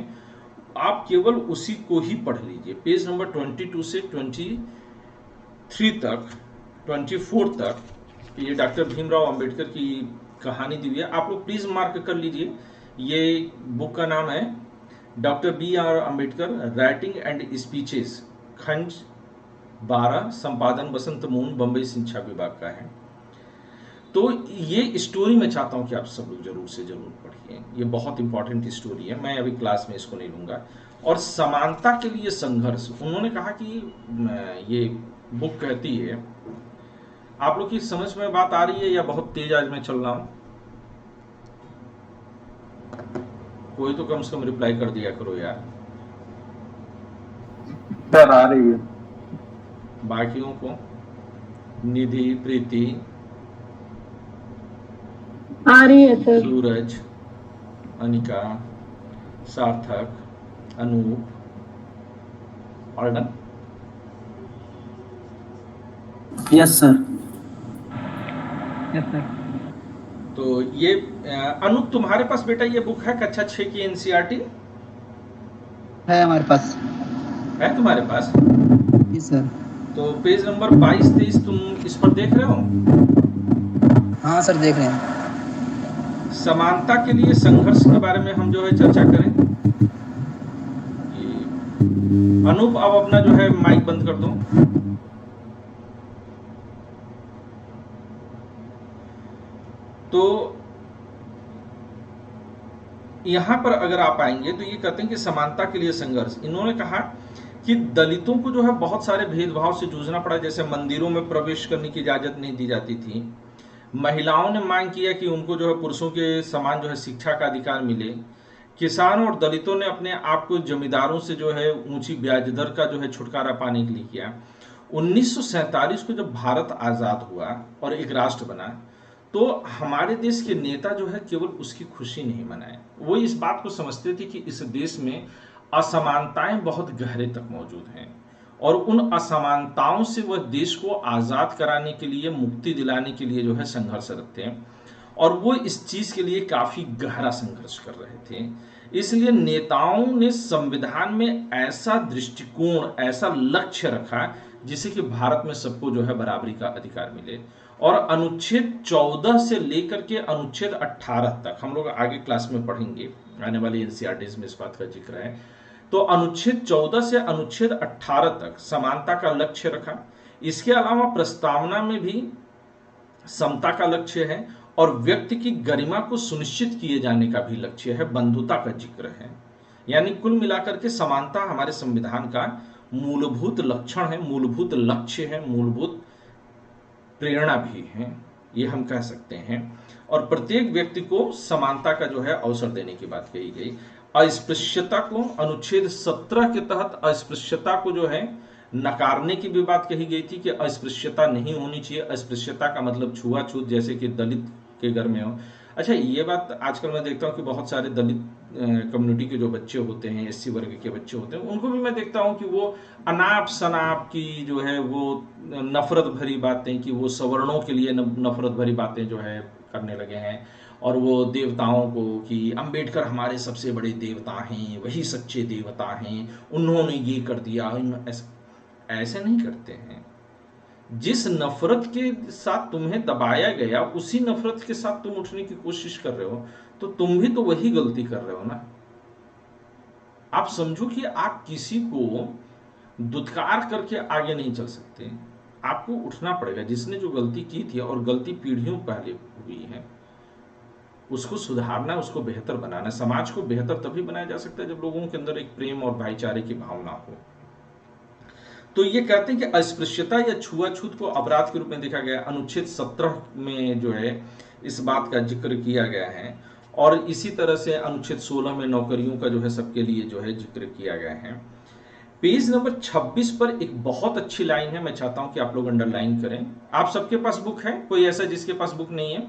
[SPEAKER 2] आप केवल उसी को ही पढ़ लीजिए। पेज नंबर 22 से 23 तक, 24 तक ये डॉक्टर भीमराव अंबेडकर की कहानी दी हुई है। आप लोग प्लीज मार्क कर लीजिए। ये बुक का नाम है doctor B R Ambedkar writing and speeches, खंड 12, संपादन बसंत मोहन, बंबई शिक्षा विभाग का है। तो ये स्टोरी मैं चाहता हूं कि आप सब लोग जरूर से जरूर पढ़िए। ये बहुत इंपॉर्टेंट स्टोरी है, मैं अभी क्लास में इसको नहीं लूंगा। और समानता के लिए संघर्ष, उन्होंने कहा कि ये बुक कहती है, आप लोग की समझ में बात आ रही है या बहुत तेज आज मैं चल रहा हूं? कोई तो कम से कम रिप्लाई कर दिया करो यार।
[SPEAKER 1] सर आ रही है।
[SPEAKER 2] बाकियों को, निधि, प्रीति,
[SPEAKER 3] आ रही है sir.
[SPEAKER 2] Suraj, Anika, Sarthak, Anoop, all done?
[SPEAKER 4] Yes sir.
[SPEAKER 3] Yes sir.
[SPEAKER 2] तो ये अनूप, तुम्हारे पास बेटा ये बुक है कक्षा 6 की एनसीईआरटी?
[SPEAKER 4] है हमारे पास।
[SPEAKER 2] है तुम्हारे पास?
[SPEAKER 4] जी सर।
[SPEAKER 2] तो पेज नंबर 22-23 तुम इस पर देख रहे हो?
[SPEAKER 4] हाँ सर देख रहे हैं।
[SPEAKER 2] समानता के लिए संघर्ष के बारे में हम जो है चर्चा करें। अनूप अब अपना जो है माइक बंद कर दो। तो यहां पर अगर आप आएंगे तो ये कहते हैं कि समानता के लिए संघर्ष। इन्होंने कहा कि दलितों को जो है बहुत सारे भेदभाव से जूझना पड़ा, जैसे मंदिरों में प्रवेश करने की इजाजत नहीं दी जाती थी, महिलाओं ने मांग किया कि उनको जो है पुरुषों के समान जो है शिक्षा का अधिकार मिले, किसानों और दलितों ने अपने आप को जमींदारों से जो है ऊंची ब्याज दर का जो है छुटकारा पाने के लिए किया। 1947 को जब भारत आजाद हुआ और एक राष्ट्र बना, तो हमारे देश के नेता जो है केवल उसकी खुशी नहीं मनाए, वो इस बात को समझते थे कि इस देश में असमानताएं बहुत गहरे तक मौजूद हैं और उन असमानताओं से वह देश को आजाद कराने के लिए, मुक्ति दिलाने के लिए जो है संघर्षरत थे और वो इस चीज के लिए काफी गहरा संघर्ष कर रहे थे। इसलिए नेताओं ने संविधान में ऐसा दृष्टिकोण, ऐसा लक्ष्य रखा जिससे कि भारत में सबको जो है बराबरी का अधिकार मिले। और अनुच्छेद 14 से लेकर के अनुच्छेद 18 तक, हम लोग आगे क्लास में पढ़ेंगे, आने वाली एनसीईआरटी में इस बात का जिक्र है, तो अनुच्छेद 14 से अनुच्छेद 18 तक समानता का लक्ष्य रखा। इसके अलावा प्रस्तावना में भी समता का लक्ष्य है और व्यक्ति की गरिमा को सुनिश्चित किए जाने का भी लक्ष्य है, बंधुता का जिक्र है। यानी कुल मिलाकर के समानता हमारे संविधान का मूलभूत लक्षण है, मूलभूत लक्ष्य है, मूलभूत प्रेरणा भी है, ये हम कह सकते हैं। और प्रत्येक व्यक्ति को समानता का जो है अवसर देने की बात कही गई। अस्पृश्यता को, अनुच्छेद 17 के तहत अस्पृश्यता को जो है नकारने की भी बात कही गई थी कि अस्पृश्यता नहीं होनी चाहिए। अस्पृश्यता का मतलब छुआछूत, जैसे कि दलित के घर में हो। अच्छा, ये बात आजकल मैं देखता हूँ कि बहुत सारे दलित कम्युनिटी के जो बच्चे होते हैं, एससी वर्ग के बच्चे होते हैं, उनको भी मैं देखता हूँ कि वो अनाप शनाप की जो है वो नफरत भरी बातें, कि वो सवर्णों के लिए नफरत भरी बातें जो है करने लगे हैं। और वो देवताओं को, कि अंबेडकर हमारे सबसे बड़े देवता हैं, वही सच्चे देवता हैं, उन्होंने ये कर दिया। ऐसे नहीं करते हैं। जिस नफरत के साथ तुम्हें दबाया गया, उसी नफरत के साथ तुम उठने की कोशिश कर रहे हो, तो तुम भी तो वही गलती कर रहे हो ना। आप समझो कि आप किसी को दुत्कार करके आगे नहीं चल सकते, आपको उठना पड़ेगा। जिसने जो गलती की थी, और गलती पीढ़ियों पहले हुई है, उसको सुधारना, उसको बेहतर बनाना। समाज को बेहतर तभी बनाया जा सकता है जब लोगों के अंदर एक प्रेम और भाईचारे की भावना हो। तो ये कहते हैं कि अस्पृश्यता या छुआछूत को अपराध के रूप में देखा गया। अनुच्छेद 17 में जो है इस बात का जिक्र किया गया है, और इसी तरह से अनुच्छेद 16 में नौकरियों का जो है सबके लिए जो है जिक्र किया गया है। पेज नंबर 26 पर एक बहुत अच्छी लाइन है, मैं चाहता हूं कि आप लोग अंडरलाइन करें। आप सबके पास बुक है, कोई ऐसा जिसके पास बुक नहीं है?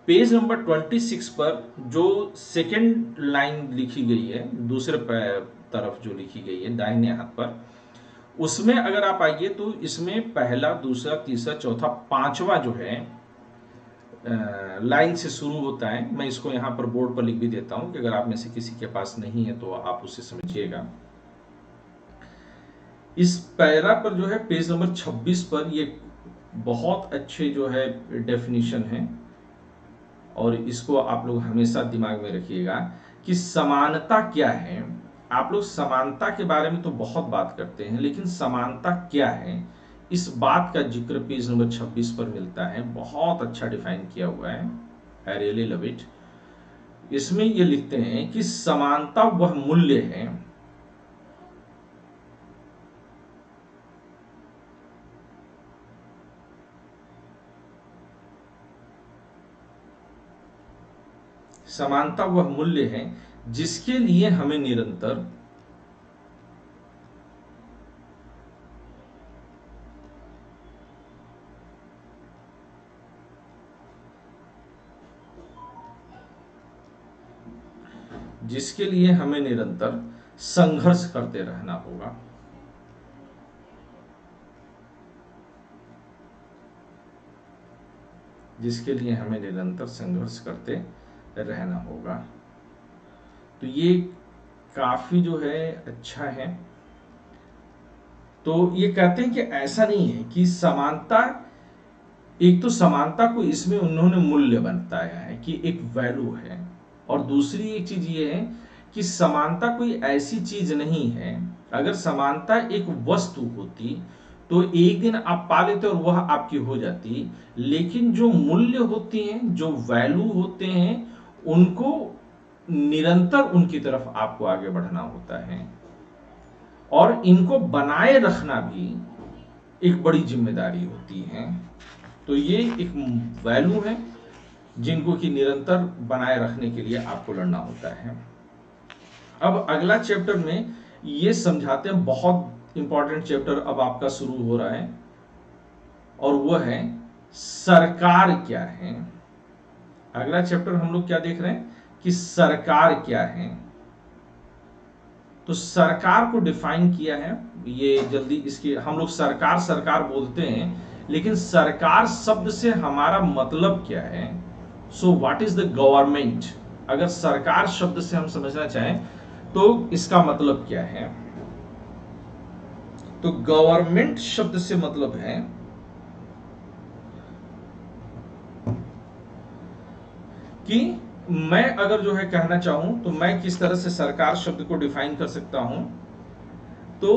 [SPEAKER 2] पेज नंबर 26 पर जो सेकेंड लाइन लिखी गई है, दूसरे तरफ जो लिखी गई है दाहिने हाथ पर, उसमें अगर आप आइए तो इसमें पहला, दूसरा, तीसरा, चौथा, पांचवा जो है लाइन से शुरू होता है। मैं इसको यहाँ पर बोर्ड पर लिख भी देता हूं कि अगर आप में से किसी के पास नहीं है तो आप उसे समझिएगा। इस पैरा पर जो है पेज नंबर 26 पर ये बहुत अच्छे जो है डेफिनेशन है, और इसको आप लोग हमेशा दिमाग में रखिएगा कि समानता क्या है। आप लोग समानता के बारे में तो बहुत बात करते हैं, लेकिन समानता क्या है, इस बात का जिक्र पेज नंबर 26 पर मिलता है। बहुत अच्छा डिफाइन किया हुआ है, आई रियली लव इट। इसमें ये लिखते हैं कि समानता वह मूल्य है समानता वह मूल्य है जिसके लिए हमें निरंतर संघर्ष करते रहना होगा। जिसके लिए हमें निरंतर संघर्ष करते रहना होगा। तो ये काफी जो है अच्छा है। तो ये कहते हैं कि ऐसा नहीं है कि समानता, एक तो समानता को इसमें उन्होंने मूल्य बताया है कि एक वैल्यू है, और दूसरी एक चीज ये है कि समानता कोई ऐसी चीज नहीं है। अगर समानता एक वस्तु होती तो एक दिन आप पा लेते और वह आपकी हो जाती, लेकिन जो मूल्य होते हैं, जो वैल्यू होते हैं, उनको निरंतर उनकी तरफ आपको आगे बढ़ना होता है। और इनको बनाए रखना भी एक बड़ी जिम्मेदारी होती है। तो ये एक वैल्यू है जिनको कि निरंतर बनाए रखने के लिए आपको लड़ना होता है। अब अगला चैप्टर में ये समझाते हैं, बहुत इंपॉर्टेंट चैप्टर अब आपका शुरू हो रहा है, और वो है सरकार क्या है। अगला चैप्टर हम लोग क्या देख रहे हैं कि सरकार क्या है। तो सरकार को डिफाइन किया है, ये जल्दी इसके हम लोग सरकार सरकार बोलते हैं, लेकिन सरकार शब्द से हमारा मतलब क्या है। So what is the government, अगर सरकार शब्द से हम समझना चाहें तो इसका मतलब क्या है। तो गवर्नमेंट शब्द से मतलब है कि मैं अगर जो है कहना चाहूं तो मैं किस तरह से सरकार शब्द को डिफाइन कर सकता हूं। तो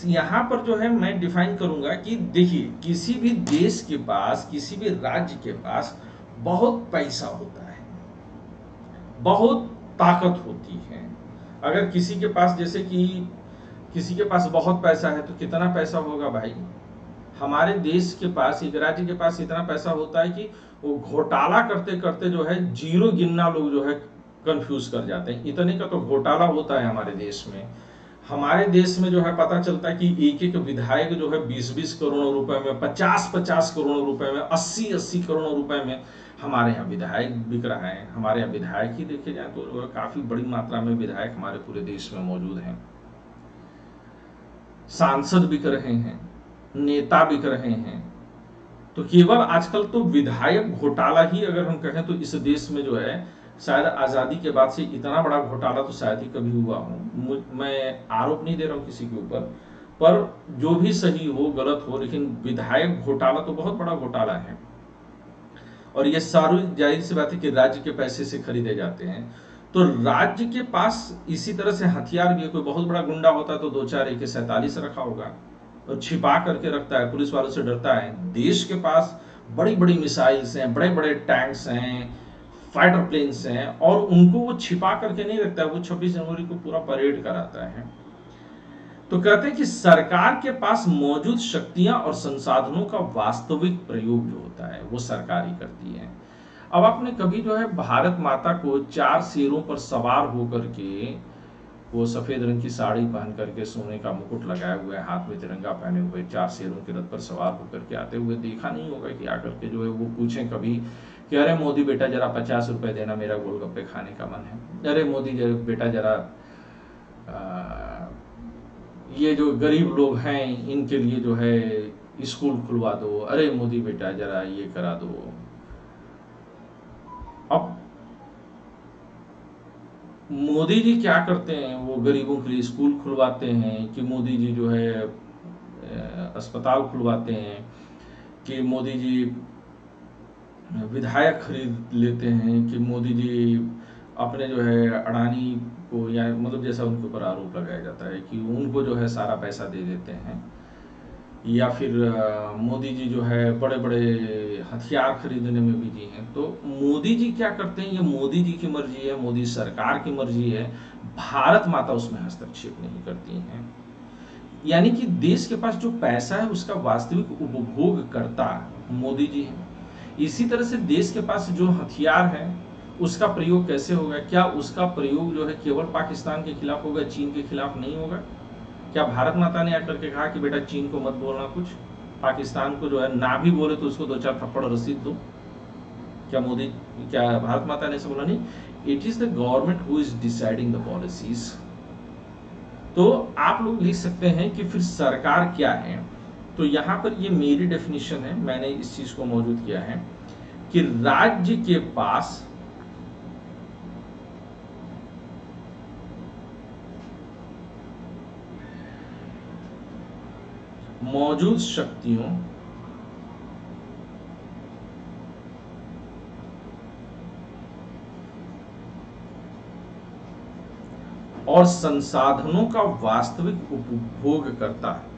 [SPEAKER 2] यहां पर जो है मैं डिफाइन करूंगा कि देखिए, किसी भी देश के पास, किसी भी राज्य के पास बहुत पैसा होता है, बहुत ताकत होती है। अगर किसी के पास, जैसे कि किसी के पास बहुत पैसा है तो कितना पैसा होगा भाई। हमारे देश के पास, एक राज्य के पास इतना पैसा होता है कि वो घोटाला करते करते जो है जीरो गिनना लोग जो है कंफ्यूज कर जाते हैं। इतने का तो घोटाला होता है हमारे देश में। हमारे देश में जो है पता चलता है कि एक एक विधायक जो है 20-20 करोड़ रुपए में, 50-50 करोड़ रुपए में, 80-80 करोड़ रुपए में हमारे यहाँ विधायक बिक रहा है। हमारे यहाँ विधायक ही देखे जाए तो काफी बड़ी मात्रा में विधायक हमारे पूरे देश में मौजूद हैं। सांसद बिक रहे हैं, नेता बिक रहे हैं। तो केवल आजकल तो विधायक घोटाला ही अगर हम कहें तो इस देश में जो है शायद आजादी के बाद से इतना बड़ा घोटाला तो शायद ही कभी हुआ हो। मैं आरोप नहीं दे रहा हूं किसी के ऊपर, पर जो भी सही हो गलत हो, लेकिन विधायक घोटाला तो बहुत बड़ा घोटाला है। और ये सारी जाहिर सी बात है कि राज्य के पैसे से खरीदे जाते हैं। तो राज्य के पास इसी तरह से हथियार भी है। कोई बहुत बड़ा गुंडा होता है तो 2-4 AK-47 रखा होगा और छिपा करके रखता है, पुलिस वालों से डरता है। देश के पास बड़ी बड़ी मिसाइल्स हैं, बड़े बड़े टैंक्स हैं, फाइटर प्लेन्स हैं, और उनको वो छिपा करके नहीं रखता है, वो 26 जनवरी को पूरा परेड कराता है। तो कहते हैं कि सरकार के पास मौजूद शक्तियां और संसाधनों का वास्तविक प्रयोग जो होता है वो सरकार ही करती है। अब आपने कभी जो है भारत माता को 4 शेरों पर सवार होकर के, वो सफेद रंग की साड़ी पहन करके, सोने का मुकुट लगाए हुए, हाथ में तिरंगा पहने हुए, 4 शेरों के रथ पर सवार होकर के आते हुए देखा नहीं होगा कि आकर के जो है वो पूछें कभी कि अरे मोदी बेटा जरा 50 रुपए देना, मेरा गोलगप्पे खाने का मन है। अरे मोदी बेटा जरा ये जो गरीब लोग हैं इनके लिए जो है स्कूल खुलवा दो, अरे मोदी बेटा जरा ये करा दो। अब मोदी जी क्या करते हैं, वो गरीबों के लिए स्कूल खुलवाते हैं, कि मोदी जी जो है अस्पताल खुलवाते हैं, कि मोदी जी विधायक खरीद लेते हैं, कि मोदी जी अपने जो है अडानी को, या मतलब जैसा उनके ऊपर आरोप लगाया जाता है कि उनको जो है सारा पैसा दे देते हैं, या फिर मोदी जी जो है बड़े बड़े हथियार खरीदने में बिजी हैं। तो मोदी जी क्या करते हैं, ये मोदी जी की मर्जी है, मोदी सरकार की मर्जी है, भारत माता उसमें हस्तक्षेप नहीं करती हैं। यानी कि देश के पास जो पैसा है उसका वास्तविक उपभोग करता मोदी जी है। इसी तरह से देश के पास जो हथियार है उसका प्रयोग कैसे होगा, क्या उसका प्रयोग जो है केवल पाकिस्तान के खिलाफ होगा, चीन के खिलाफ नहीं होगा। क्या भारत माता ने आकर के कहा कि बेटा चीन को मत बोलना कुछ, पाकिस्तान को जो है ना भी बोले तो उसको 2-4 थप्पड़ रसीद दो। क्या भारत माता ने ऐसा बोला? नहीं, it is the government who is deciding the policies. तो आप लोग लिख सकते हैं कि फिर सरकार क्या है। तो यहां पर ये मेरी डेफिनेशन है, मैंने इस चीज को मौजूद किया है कि राज्य के पास मौजूद शक्तियों और संसाधनों का वास्तविक उपभोग करता है,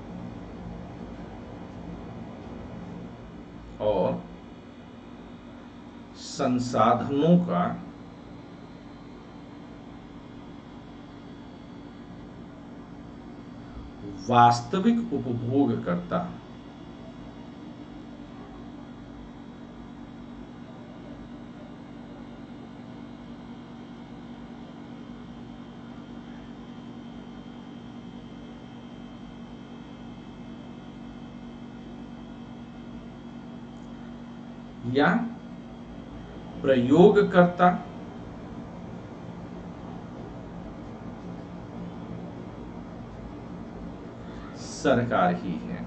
[SPEAKER 2] और संसाधनों का वास्तविक उपभोगकर्ता, या प्रयोगकर्ता सरकार ही है।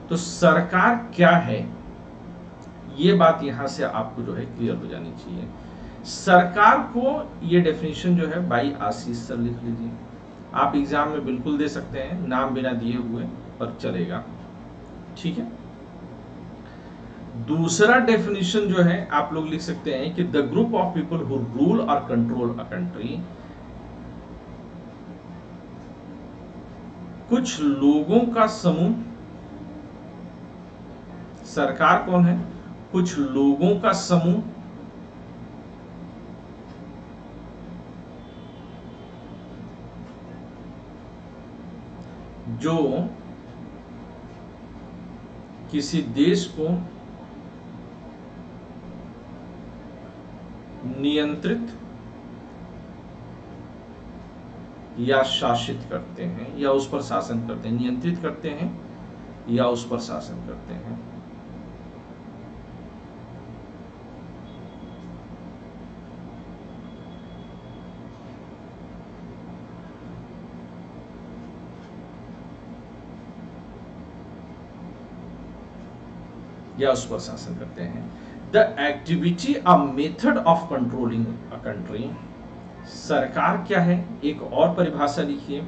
[SPEAKER 2] तो सरकार क्या है, ये बात यहां से आपको जो है क्लियर हो जानी चाहिए। सरकार को ये डेफिनेशन जो है भाई आशीष सर लिख लीजिए, आप एग्जाम में बिल्कुल दे सकते हैं, नाम बिना दिए हुए पर चलेगा, ठीक है। दूसरा डेफिनेशन जो है आप लोग लिख सकते हैं कि the group of people who rule और कंट्रोल अ कंट्री, कुछ लोगों का समूह। सरकार कौन है? कुछ लोगों का समूह जो किसी देश को नियंत्रित या शासित करते हैं या उस पर शासन करते हैं, नियंत्रित करते हैं या उस पर शासन करते हैं। या उस पर शासन करते हैं। The activity a method of controlling a country, सरकार क्या है? एक और परिभाषा लिखिए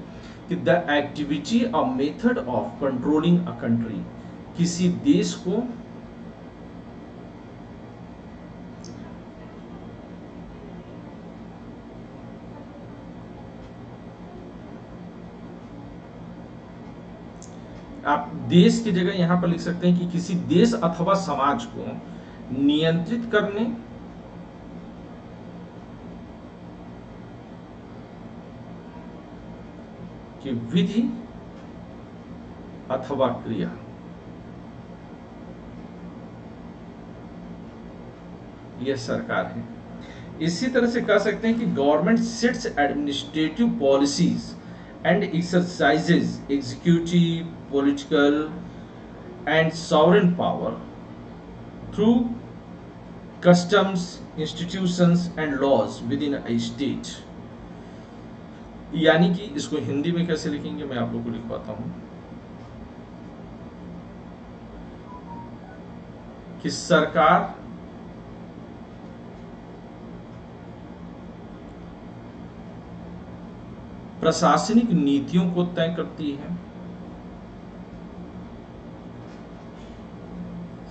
[SPEAKER 2] कि the activity a method of controlling a country, किसी देश को आप देश की जगह यहां पर लिख सकते हैं कि किसी देश अथवा समाज को नियंत्रित करने की विधि अथवा क्रिया। यह सरकार है। इसी तरह से कह सकते हैं कि government sets administrative policies and exercises executive, political and sovereign power through customs, institutions and laws within a state. यानी कि इसको हिंदी में कैसे लिखेंगे मैं आप लोगों को लिखवाता हूं कि सरकार प्रशासनिक नीतियों को तय करती है।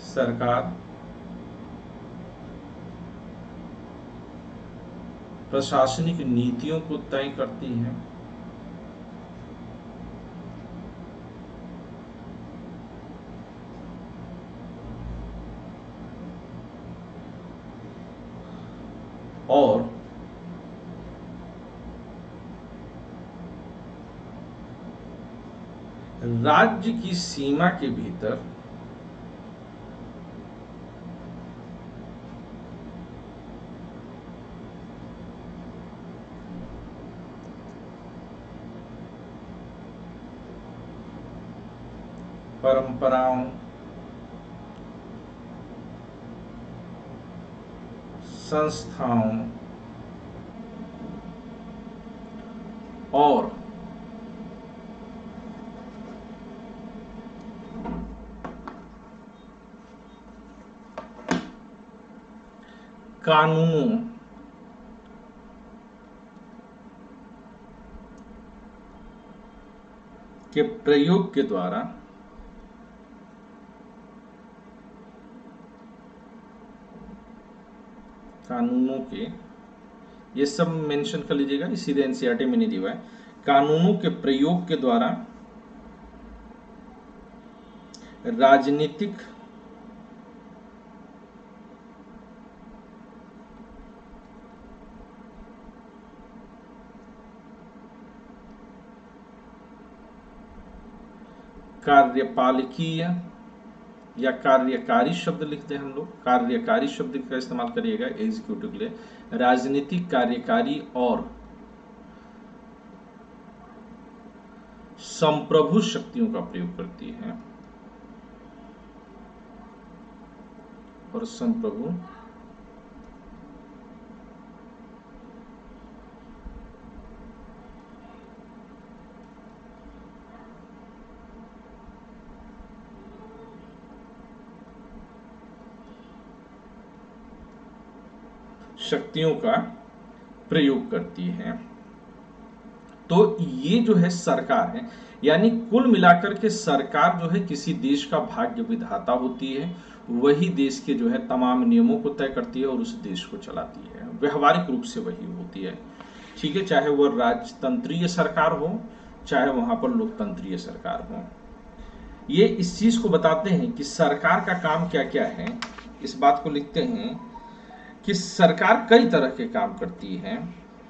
[SPEAKER 2] सरकार प्रशासनिक नीतियों को तय करती है और राज्य की सीमा के भीतर परंपराओं, संस्थाओं और कानूनों के प्रयोग के द्वारा कानूनों के, ये सब मेंशन कर लीजिएगा, सीधे एनसीईआरटी में नहीं दिया है। कानूनों के प्रयोग के द्वारा राजनीतिक कार्यपालिकीय या कार्यकारी शब्द लिखते हैं हम लोग, कार्यकारी शब्द का इस्तेमाल करिएगा एग्जीक्यूटिव के लिए। राजनीतिक, कार्यकारी और संप्रभु शक्तियों का प्रयोग करती है, और संप्रभु शक्तियों का प्रयोग करती है। तो ये जो है सरकार है, यानी कुल मिलाकर के सरकार जो है किसी देश का भाग्य विधाता होती है, वही देश के जो है तमाम नियमों को तय करती है और उस देश को चलाती है, व्यवहारिक रूप से वही होती है। ठीक है, चाहे वो राजतंत्रीय सरकार हो, चाहे वहां पर लोकतंत्रीय सरकार हो। ये इस चीज को बताते हैं कि सरकार का काम क्या क्या है। इस बात को लिखते हैं कि सरकार कई तरह के काम करती है,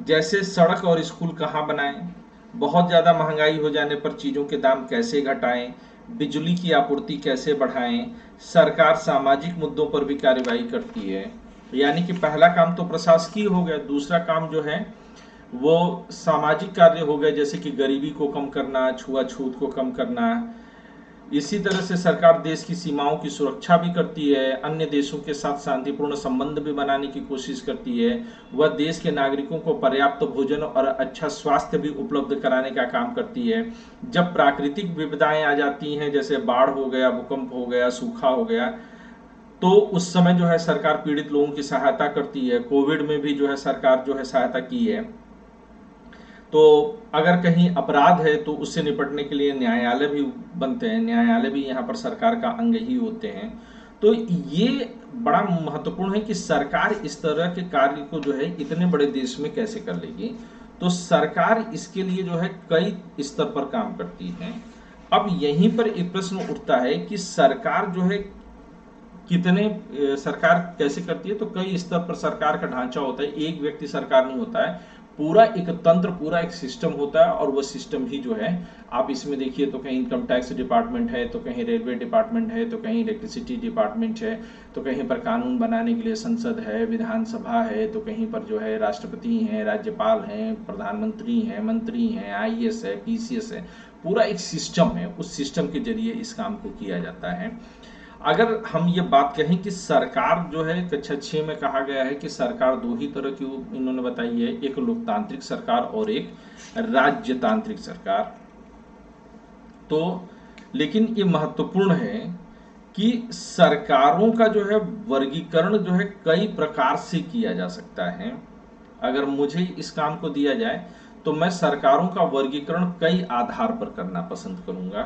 [SPEAKER 2] जैसे सड़क और स्कूल कहाँ बनाएं, बहुत ज़्यादा महंगाई हो जाने पर चीज़ों के दाम कैसे घटाएं, बिजली की आपूर्ति कैसे बढ़ाएं। सरकार सामाजिक मुद्दों पर भी कार्यवाही करती है, यानी कि पहला काम तो प्रशासकीय हो गया, दूसरा काम जो है वो सामाजिक कार्य हो गए, जैसे कि गरीबी को कम करना, छुआछूत को कम करना। इसी तरह से सरकार देश की सीमाओं की सुरक्षा भी करती है, अन्य देशों के साथ शांतिपूर्ण संबंध भी बनाने की कोशिश करती है। वह देश के नागरिकों को पर्याप्त भोजन और अच्छा स्वास्थ्य भी उपलब्ध कराने का काम करती है। जब प्राकृतिक विपदाएं आ जाती हैं, जैसे बाढ़ हो गया, भूकंप हो गया, सूखा हो गया, तो उस समय जो है सरकार पीड़ित लोगों की सहायता करती है। कोविड में भी जो है सरकार जो है सहायता की है। तो अगर कहीं अपराध है तो उससे निपटने के लिए न्यायालय भी बनते हैं, न्यायालय भी यहाँ पर सरकार का अंग ही होते हैं। तो ये बड़ा महत्वपूर्ण है कि सरकार इस तरह के कार्य को जो है इतने बड़े देश में कैसे कर लेगी। तो सरकार इसके लिए जो है कई स्तर पर काम करती है। अब यहीं पर एक प्रश्न उठता है कि सरकार जो है सरकार कैसे करती है। तो कई स्तर पर सरकार का ढांचा होता है, एक व्यक्ति सरकार नहीं होता है, पूरा एक तंत्र, पूरा एक सिस्टम होता है। और वो सिस्टम ही जो है, आप इसमें देखिए तो कहीं इनकम टैक्स डिपार्टमेंट है, तो कहीं रेलवे डिपार्टमेंट है, तो कहीं इलेक्ट्रिसिटी डिपार्टमेंट है, तो कहीं पर कानून बनाने के लिए संसद है, विधानसभा है, तो कहीं पर जो है राष्ट्रपति हैं, राज्यपाल हैं, प्रधानमंत्री हैं, मंत्री हैं, IAS है, PCS है। पूरा एक सिस्टम है, उस सिस्टम के जरिए इस काम को किया जाता है। अगर हम ये बात कहें कि सरकार जो है, कक्षा 6 में कहा गया है कि सरकार दो ही तरह की इन्होंने बताई है, एक लोकतांत्रिक सरकार और एक राज्यतांत्रिक सरकार। तो लेकिन ये महत्वपूर्ण है कि सरकारों का जो है वर्गीकरण जो है कई प्रकार से किया जा सकता है। अगर मुझे इस काम को दिया जाए तो मैं सरकारों का वर्गीकरण कई आधार पर करना पसंद करूंगा,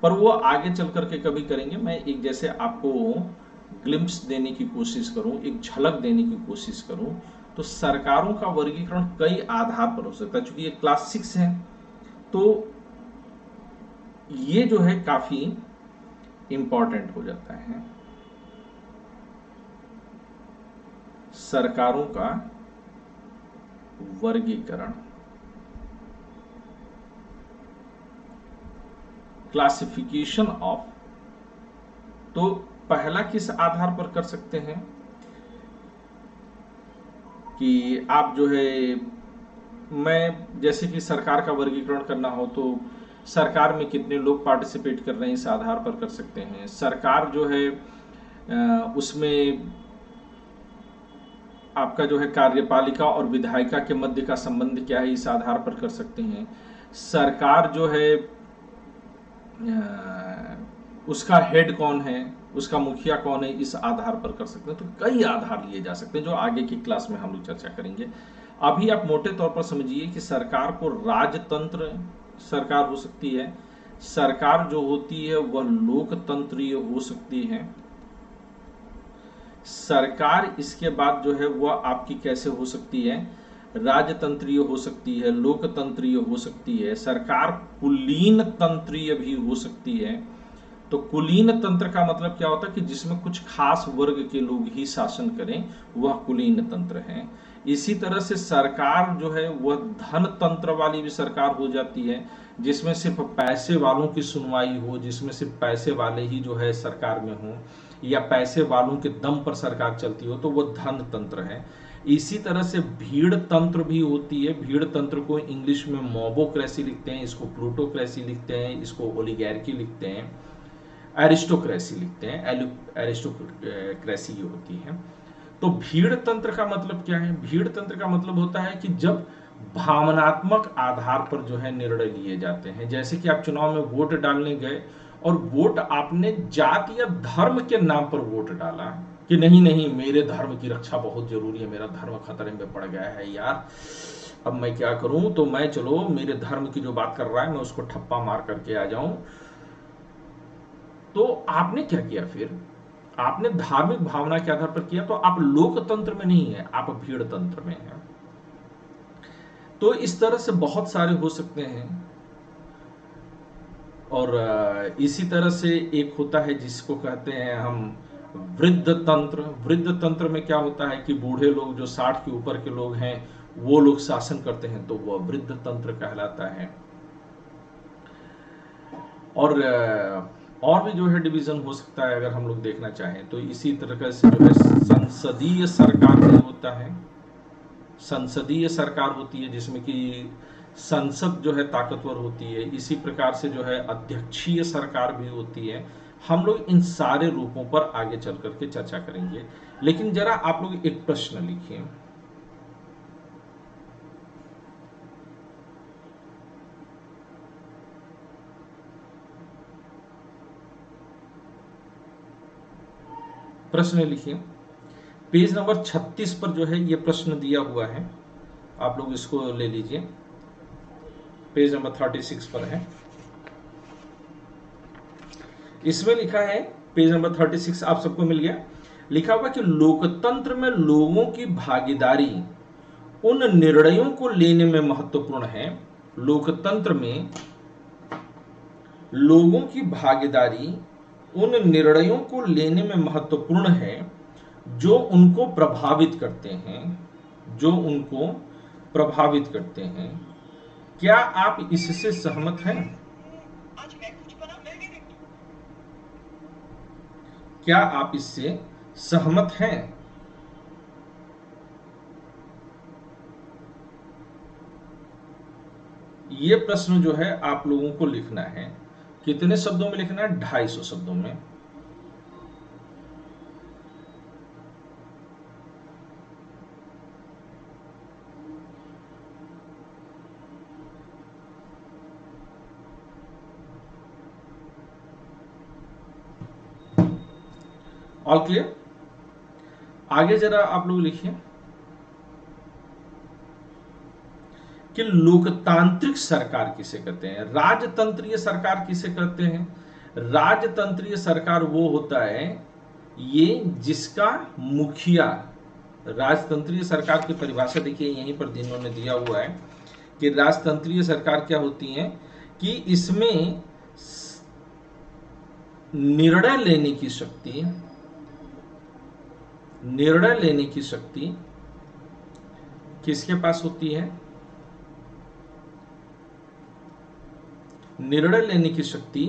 [SPEAKER 2] पर वो आगे चल करके कभी करेंगे। मैं एक जैसे आपको ग्लिम्प्स देने की कोशिश करूं, एक झलक देने की कोशिश करूं, तो सरकारों का वर्गीकरण कई आधार पर हो सकता है। चूंकि ये क्लास 6 है, तो ये जो है काफी इंपॉर्टेंट हो जाता है। सरकारों का वर्गीकरण, क्लासिफिकेशन ऑफ, तो पहला किस आधार पर कर सकते हैं कि आप जो है, मैं जैसे कि सरकार का वर्गीकरण करना हो तो सरकार में कितने लोग पार्टिसिपेट कर रहे हैं, इस आधार पर कर सकते हैं। सरकार जो है उसमें आपका जो है कार्यपालिका और विधायिका के मध्य का संबंध क्या है, इस आधार पर कर सकते हैं। सरकार जो है उसका हेड कौन है, उसका मुखिया कौन है, इस आधार पर कर सकते हैं। तो कई आधार लिए जा सकते हैं जो आगे की क्लास में हम लोग चर्चा करेंगे। अभी आप मोटे तौर पर समझिए कि सरकार को राजतंत्र सरकार हो सकती है, सरकार जो होती है वह लोकतंत्रीय हो सकती है, सरकार इसके बाद जो है वह आपकी कैसे हो सकती है, राजतंत्रीय हो सकती है, लोकतंत्रीय हो सकती है, सरकार कुलीन तंत्रीय भी हो सकती है, तो कुलीन तंत्र का मतलब क्या होता है कि जिसमें कुछ खास वर्ग के लोग ही शासन करें, वह कुलीन तंत्र है। इसी तरह से सरकार जो है वह धन तंत्र वाली भी सरकार हो जाती है, जिसमें सिर्फ पैसे वालों की सुनवाई हो, जिसमें सिर्फ पैसे वाले ही जो है सरकार में हो, या पैसे वालों के दम पर सरकार चलती हो, तो वह धन तंत्र है। इसी तरह से भीड़ तंत्र भी होती है। भीड़ तंत्र को इंग्लिश में मोबोक्रेसी लिखते हैं, इसको प्लूटोक्रेसी लिखते हैं, इसको ओलिगैर्की लिखते हैं, एरिस्टोक्रेसी लिखते हैं, एरिस्टोक्रेसी ये होती है। तो भीड़ तंत्र का मतलब क्या है? भीड़ तंत्र का मतलब होता है कि जब भावनात्मक आधार पर जो है निर्णय लिए जाते हैं। जैसे कि आप चुनाव में वोट डालने गए और वोट आपने जाति या धर्म के नाम पर वोट डाला कि नहीं नहीं मेरे धर्म की रक्षा बहुत जरूरी है, मेरा धर्म खतरे में पड़ गया है यार, अब मैं क्या करूं, तो मैं चलो मेरे धर्म की जो बात कर रहा है मैं उसको ठप्पा मार करके आ जाऊं। तो आपने क्या किया? फिर आपने धार्मिक भावना के आधार पर किया। तो आप लोकतंत्र में नहीं है, आप भीड़ तंत्र में हैं। तो इस तरह से बहुत सारे हो सकते हैं। और इसी तरह से एक होता है जिसको कहते हैं हम वृद्ध तंत्र। वृद्ध तंत्र में क्या होता है कि बूढ़े लोग जो 60 के ऊपर के लोग हैं वो लोग शासन करते हैं, तो वह वृद्ध तंत्र कहलाता है। और भी जो है डिवीजन हो सकता है अगर हम लोग देखना चाहें तो। इसी तरह से जो है संसदीय सरकार भी होता है। संसदीय सरकार होती है जिसमें कि संसद जो है ताकतवर होती है। इसी प्रकार से जो है अध्यक्षीय सरकार भी होती है। हम लोग इन सारे रूपों पर आगे चल करके चर्चा करेंगे। लेकिन जरा आप लोग एक प्रश्न लिखिए। प्रश्न लिखिए। पेज नंबर 36 पर जो है ये प्रश्न दिया हुआ है, आप लोग इसको ले लीजिए। पेज नंबर 36 पर है। इसमें लिखा है, पेज नंबर 36 आप सबको मिल गया। लिखा हुआ कि लोकतंत्र में लोगों की भागीदारी उन निर्णयों को लेने में महत्वपूर्ण है। लोकतंत्र में लोगों की भागीदारी उन निर्णयों को लेने में महत्वपूर्ण है जो उनको प्रभावित करते हैं, जो उनको प्रभावित करते हैं। क्या आप इससे सहमत हैं? क्या आप इससे सहमत हैं? ये प्रश्न जो है आप लोगों को लिखना है। कितने शब्दों में लिखना है? 250 शब्दों में। All clear? आगे जरा आप लोग लिखिए कि लोकतांत्रिक सरकार किसे कहते हैं, राजतंत्रीय सरकार किसे कहते हैं। राजतंत्रीय सरकार वो होता है ये जिसका मुखिया, राजतंत्रीय सरकार की परिभाषा देखिए यहीं पर इन्होंने दिया हुआ है कि राजतंत्रीय सरकार क्या होती है कि इसमें निर्णय लेने की शक्ति, निर्णय लेने की शक्ति किसके पास होती है? निर्णय लेने की शक्ति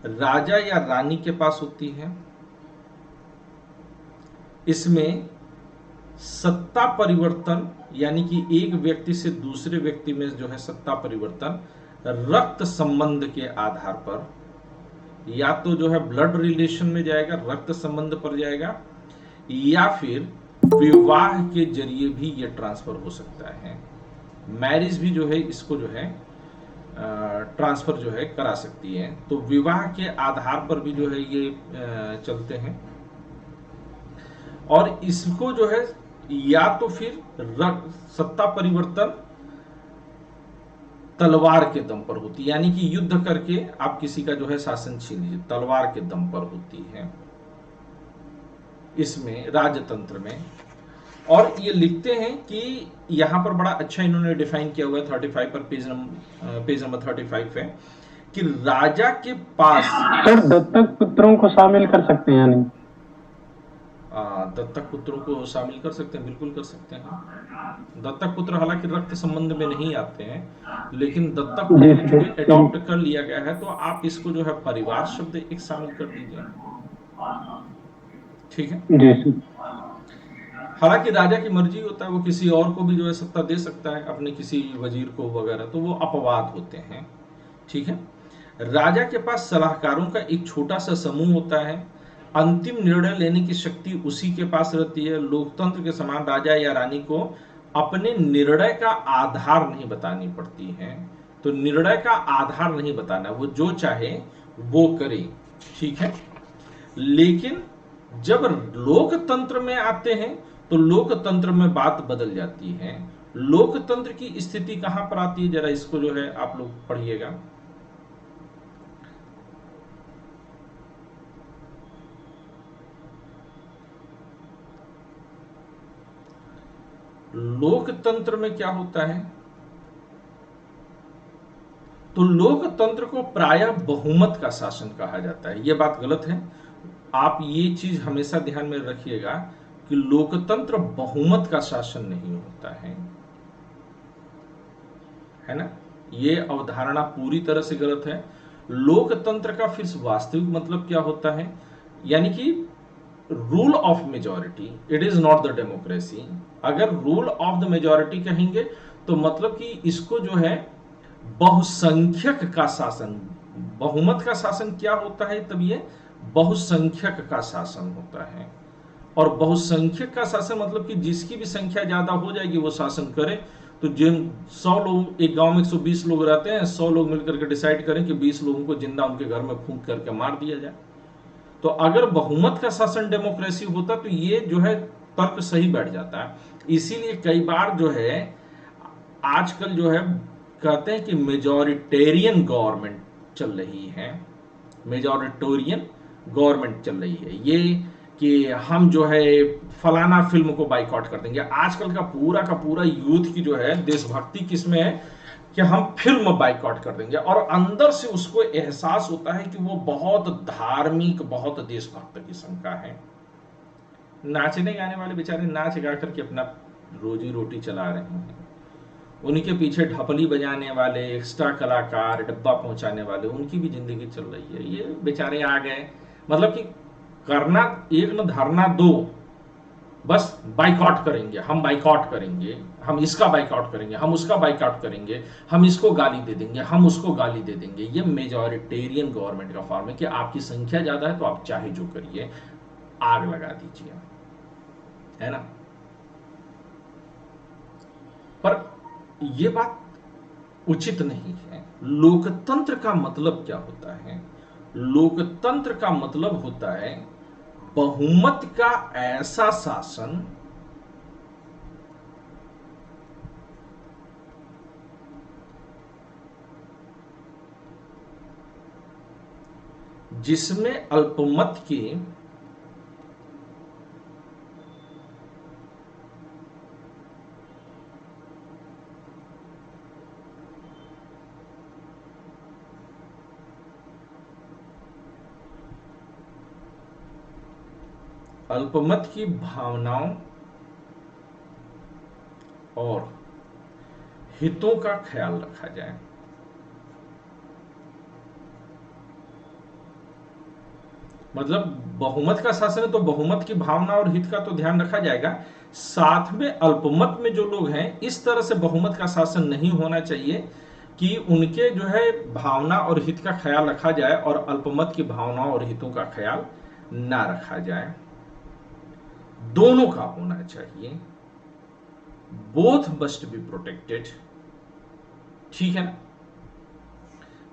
[SPEAKER 2] राजा या रानी के पास होती है। इसमें सत्ता परिवर्तन यानी कि एक व्यक्ति से दूसरे व्यक्ति में जो है सत्ता परिवर्तन रक्त संबंध के आधार पर, या तो जो है ब्लड रिलेशन में जाएगा, रक्त संबंध पर जाएगा, या फिर विवाह के जरिए भी ये ट्रांसफर हो सकता है। मैरिज भी जो है इसको जो है ट्रांसफर जो है करा सकती है। तो विवाह के आधार पर भी जो है ये चलते हैं। और इसको जो है या तो फिर सत्ता परिवर्तन तलवार के दम पर होती है, यानी कि युद्ध करके आप किसी का जो है शासन छीन लीजिए, तलवार के दम पर होती है इसमें राजतंत्र में। और ये लिखते हैं कि यहाँ पर बड़ा अच्छा इन्होंने डिफाइन किया हुआ है 35 पर, पेज नंबर 35 है कि राजा के पास
[SPEAKER 3] सर दत्तक पुत्रों को शामिल कर सकते हैं या नहीं?
[SPEAKER 2] दत्तक पुत्रों को शामिल कर सकते हैं, बिल्कुल कर सकते हैं। दत्तक पुत्र हालांकि रक्त संबंध में नहीं आते हैं, लेकिन दत्तक
[SPEAKER 3] जी
[SPEAKER 2] पुत्र
[SPEAKER 3] सर।
[SPEAKER 2] चूंकि अडॉप्ट कर लिया गया है, तो आप इसको जो है परिवार शब्द एक शामिल कर दीजिए, ठीक है।
[SPEAKER 3] जी सर।
[SPEAKER 2] हालांकि राजा की मर्जी होता है, वो किसी और को भी जो है सत्ता दे सकता है, अपने किसी वजीर को वगैरह, तो वो अपवाद होते हैं, ठीक है। राजा के पास सलाहकारों का एक छोटा सा समूह होता है। अंतिम निर्णय लेने की शक्ति उसी के पास रहती है। लोकतंत्र के समान राजा या रानी को अपने निर्णय का आधार नहीं बतानी पड़ती है। तो निर्णय का आधार नहीं बताना, वो जो चाहे वो करे, ठीक है। लेकिन जब लोकतंत्र में आते हैं तो लोकतंत्र में बात बदल जाती है। लोकतंत्र की स्थिति कहां पर आती है, जरा इसको जो है आप लोग पढ़िएगा। लोकतंत्र में क्या होता है, तो लोकतंत्र को प्रायः बहुमत का शासन कहा जाता है। यह बात गलत है, आप ये चीज हमेशा ध्यान में रखिएगा कि लोकतंत्र बहुमत का शासन नहीं होता है ना। ये अवधारणा पूरी तरह से गलत है। लोकतंत्र का फिर वास्तविक मतलब क्या होता है, यानी कि rule of majority, it is not the democracy. अगर रूल ऑफ द मेजॉरिटी कहेंगे तो मतलब कि इसको जो है बहुसंख्यक का शासन, बहुमत का शासन क्या होता है, तब ये बहुसंख्यक का शासन होता है। और बहुसंख्यक का शासन मतलब कि जिसकी भी संख्या ज्यादा हो जाएगी वो शासन करे। तो जिन 100 लोग, एक गांव में 120 लोग रहते हैं, 100 लोग मिलकर के डिसाइड करें कि 20 लोगों को जिंदा उनके घर में फूंक करके मार दिया जाए। तो अगर बहुमत का शासन डेमोक्रेसी होता तो ये जो है तर्क सही बैठ जाता है। इसीलिए कई बार जो है आजकल जो है कहते हैं कि मेजॉरिटेरियन गवर्नमेंट चल रही है, मेजॉरिटेरियन गवर्नमेंट चल रही है। ये कि हम जो है फलाना फिल्म को बाइकआउट कर देंगे। आजकल का पूरा यूथ की जो है देशभक्ति किसमें है कि हम फिल्म बाइकआउट कर देंगे, और अंदर से उसको एहसास होता है कि वो बहुत धार्मिक, बहुत देशभक्त किस्म का है। नाचने गाने वाले बेचारे नाच गा करके अपना रोजी रोटी चला रहे हैं, उनके पीछे ढपली बजाने वाले, एक्स्ट्रा कलाकार, डब्बा पहुंचाने वाले, उनकी भी जिंदगी चल रही है। ये बेचारे आ गए, मतलब कि करना एक न धरना दो, बस बाइकआउट करेंगे, हम बाइकआउट करेंगे, हम इसका बाइकआउट करेंगे, हम उसका बाइकआउट करेंगे, हम इसको गाली दे देंगे, हम उसको गाली दे देंगे। ये मेजॉरिटेरियन गवर्नमेंट का फॉर्म है कि आपकी संख्या ज्यादा है तो आप चाहे जो करिए, आग लगा दीजिए, है ना। पर यह बात उचित नहीं है। लोकतंत्र का मतलब क्या होता है, लोकतंत्र का मतलब होता है बहुमत का ऐसा शासन जिसमें अल्पमत के अल्पमत की भावनाओं और हितों का ख्याल रखा जाए। मतलब बहुमत का शासन है तो बहुमत की भावना और हित का तो ध्यान रखा जाएगा, साथ में अल्पमत में जो लोग हैं इस तरह से बहुमत का शासन नहीं होना चाहिए कि उनके जो है भावना और हित का ख्याल रखा जाए और अल्पमत की भावना और हितों का ख्याल ना रखा जाए। दोनों का होना चाहिए, बोथ मस्ट बी प्रोटेक्टेड, ठीक है ना।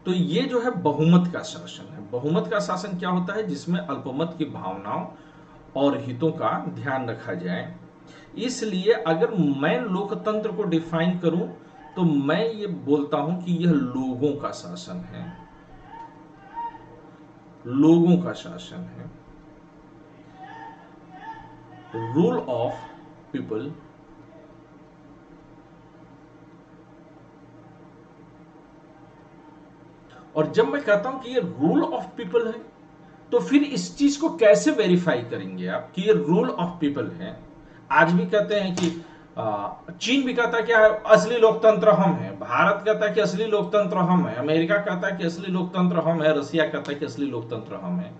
[SPEAKER 2] तो ये जो है बहुमत का शासन है। बहुमत का शासन क्या होता है, जिसमें अल्पमत की भावनाओं और हितों का ध्यान रखा जाए। इसलिए अगर मैं लोकतंत्र को डिफाइन करूं तो मैं ये बोलता हूं कि यह लोगों का शासन है, लोगों का शासन है, रूल ऑफ पीपल, और जब मैं कहता हूं कि ये रूल ऑफ पीपल है, तो फिर इस चीज को कैसे वेरीफाई करेंगे आप कि ये रूल ऑफ पीपल है? आज भी कहते हैं कि चीन भी कहता है कि असली लोकतंत्र हम हैं, भारत कहता है कि असली लोकतंत्र हम हैं, अमेरिका कहता है कि असली लोकतंत्र हम हैं, रसिया कहता है कि असली लोकतंत्र हम हैं।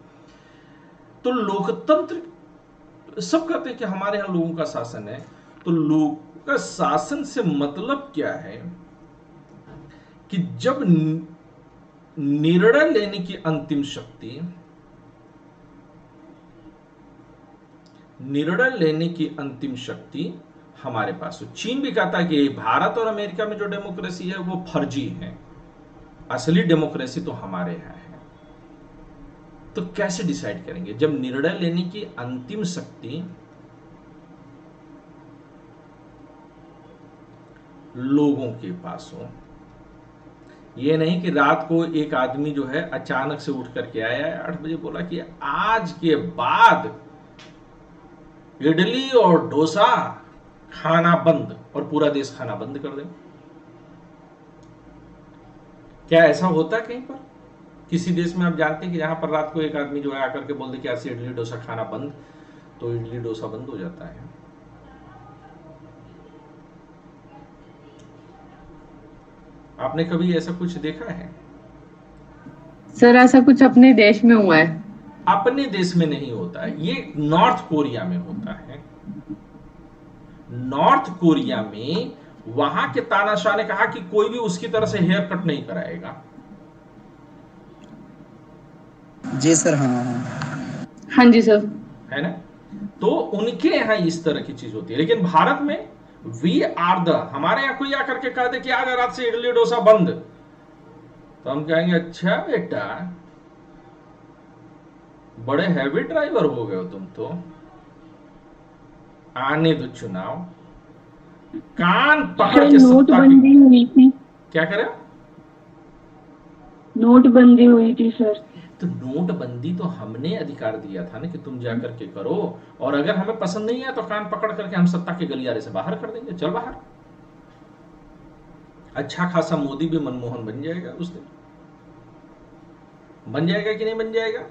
[SPEAKER 2] तो लोकतंत्र सब कहते हैं कि हमारे यहां लोगों का शासन है, तो लोगों का शासन से मतलब क्या है कि जब निर्णय लेने की अंतिम शक्ति, निर्णय लेने की अंतिम शक्ति हमारे पास हो। चीन भी कहता है कि भारत और अमेरिका में जो डेमोक्रेसी है वो फर्जी है, असली डेमोक्रेसी तो हमारे यहां है। तो कैसे डिसाइड करेंगे जब निर्णय लेने की अंतिम शक्ति लोगों के पास हो? ये नहीं कि रात को एक आदमी जो है अचानक से उठ करके आया 8 बजे, बोला कि आज के बाद इडली और डोसा खाना बंद, और पूरा देश खाना बंद कर दे। क्या ऐसा होता है कहीं पर? किसी देश में आप जानते हैं कि जहां पर रात को एक आदमी जो है आकर के बोल दे कि आज से इडली डोसा खाना बंद, तो इडली डोसा बंद हो जाता है। आपने कभी ऐसा कुछ देखा है?
[SPEAKER 5] सर ऐसा कुछ अपने देश में हुआ है?
[SPEAKER 2] अपने देश में नहीं होता है, ये नॉर्थ कोरिया में होता है। नॉर्थ कोरिया में वहां के तानाशाह ने कहा कि कोई भी उसकी तरह से हेयर कट नहीं कराएगा।
[SPEAKER 4] जी सर। हाँ
[SPEAKER 5] हाँ जी सर।
[SPEAKER 2] है ना? तो उनके यहां इस तरह की चीज होती है, लेकिन भारत में वी आर द, हमारे यहां कोई आकर के कह दे कि आज रात से इडली डोसा बंद, तो हम कहेंगे अच्छा बेटा बड़े हैवी ड्राइवर हो गए हो तुम तो, आने दो चुनाव। कान पकड़ के
[SPEAKER 5] नोटबंदी हुई थी।
[SPEAKER 2] क्या करे?
[SPEAKER 5] नोटबंदी हुई थी सर।
[SPEAKER 2] तो नोटबंदी तो हमने अधिकार दिया था ना कि तुम जाकर के करो, और अगर हमें पसंद नहीं है तो कान पकड़ करके हम सत्ता के गलियारे से बाहर कर देंगे, चल बाहर। अच्छा खासा मोदी भी मनमोहन बन जाएगा उस दिन। बन जाएगा कि नहीं बन जाएगा?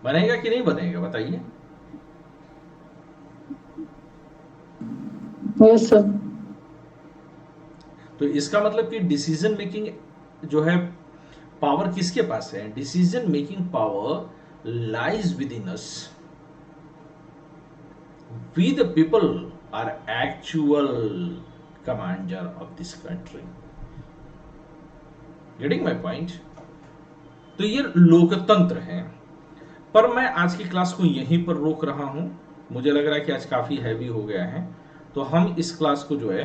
[SPEAKER 2] बनेगा कि नहीं बनेगा बताइए?
[SPEAKER 5] Yes sir.
[SPEAKER 2] तो इसका मतलब कि डिसीजन मेकिंग जो है पावर किसके पास है? Decision making power lies within us. We the people are actual commander of this country. Getting my point? तो ये लोकतंत्र है। पर मैं आज की क्लास को यहीं पर रोक रहा हूं, मुझे लग रहा है कि आज काफी हैवी हो गया है, तो हम इस क्लास को जो है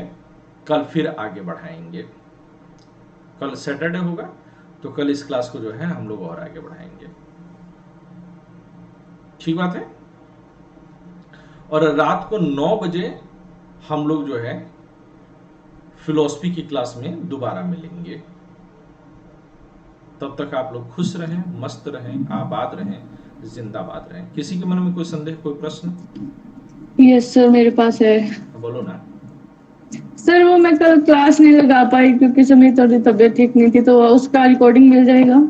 [SPEAKER 2] कल फिर आगे बढ़ाएंगे। कल सैटरडे होगा तो कल इस क्लास को जो है हम लोग और आगे बढ़ाएंगे। ठीक बात है? और रात को 9 बजे हम लोग जो है फिलॉसफी की क्लास में दोबारा मिलेंगे। तब तक आप लोग खुश रहें, मस्त रहें, आबाद रहें, जिंदाबाद रहें। किसी के मन में कोई संदेह, कोई प्रश्न?
[SPEAKER 5] यस सर मेरे पास है।
[SPEAKER 2] बोलो ना।
[SPEAKER 5] सर वो मैं कल क्लास नहीं लगा पाई क्योंकि सर मेरी थोड़ी तबीयत ठीक नहीं थी, तो उसका रिकॉर्डिंग मिल जाएगा?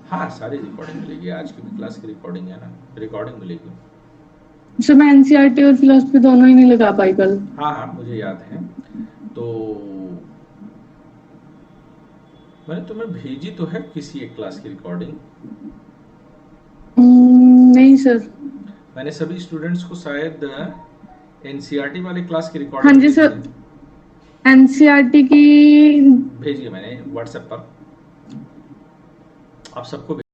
[SPEAKER 2] हाँ, सारी रिकॉर्डिंग मिलेगी। आज की भी क्लास की रिकॉर्डिंग है ना, रिकॉर्डिंग मिलेगी।
[SPEAKER 5] सर मैं एनसीईआरटी और फिलॉसफी दोनों ही नहीं लगा पाई कल।
[SPEAKER 2] हाँ, मुझे याद है। तो मैंने तुम्हें भेजी तो है किसी एक क्लास की रिकॉर्डिंग?
[SPEAKER 5] नहीं सर।
[SPEAKER 2] मैंने सभी स्टूडेंट्स को शायद एनसीईआरटी वाले क्लास की रिकॉर्डिंग
[SPEAKER 5] हाँ जी सर, एनसीईआरटी की
[SPEAKER 2] भेजी है मैंने व्हाट्सएप पर। आप सबको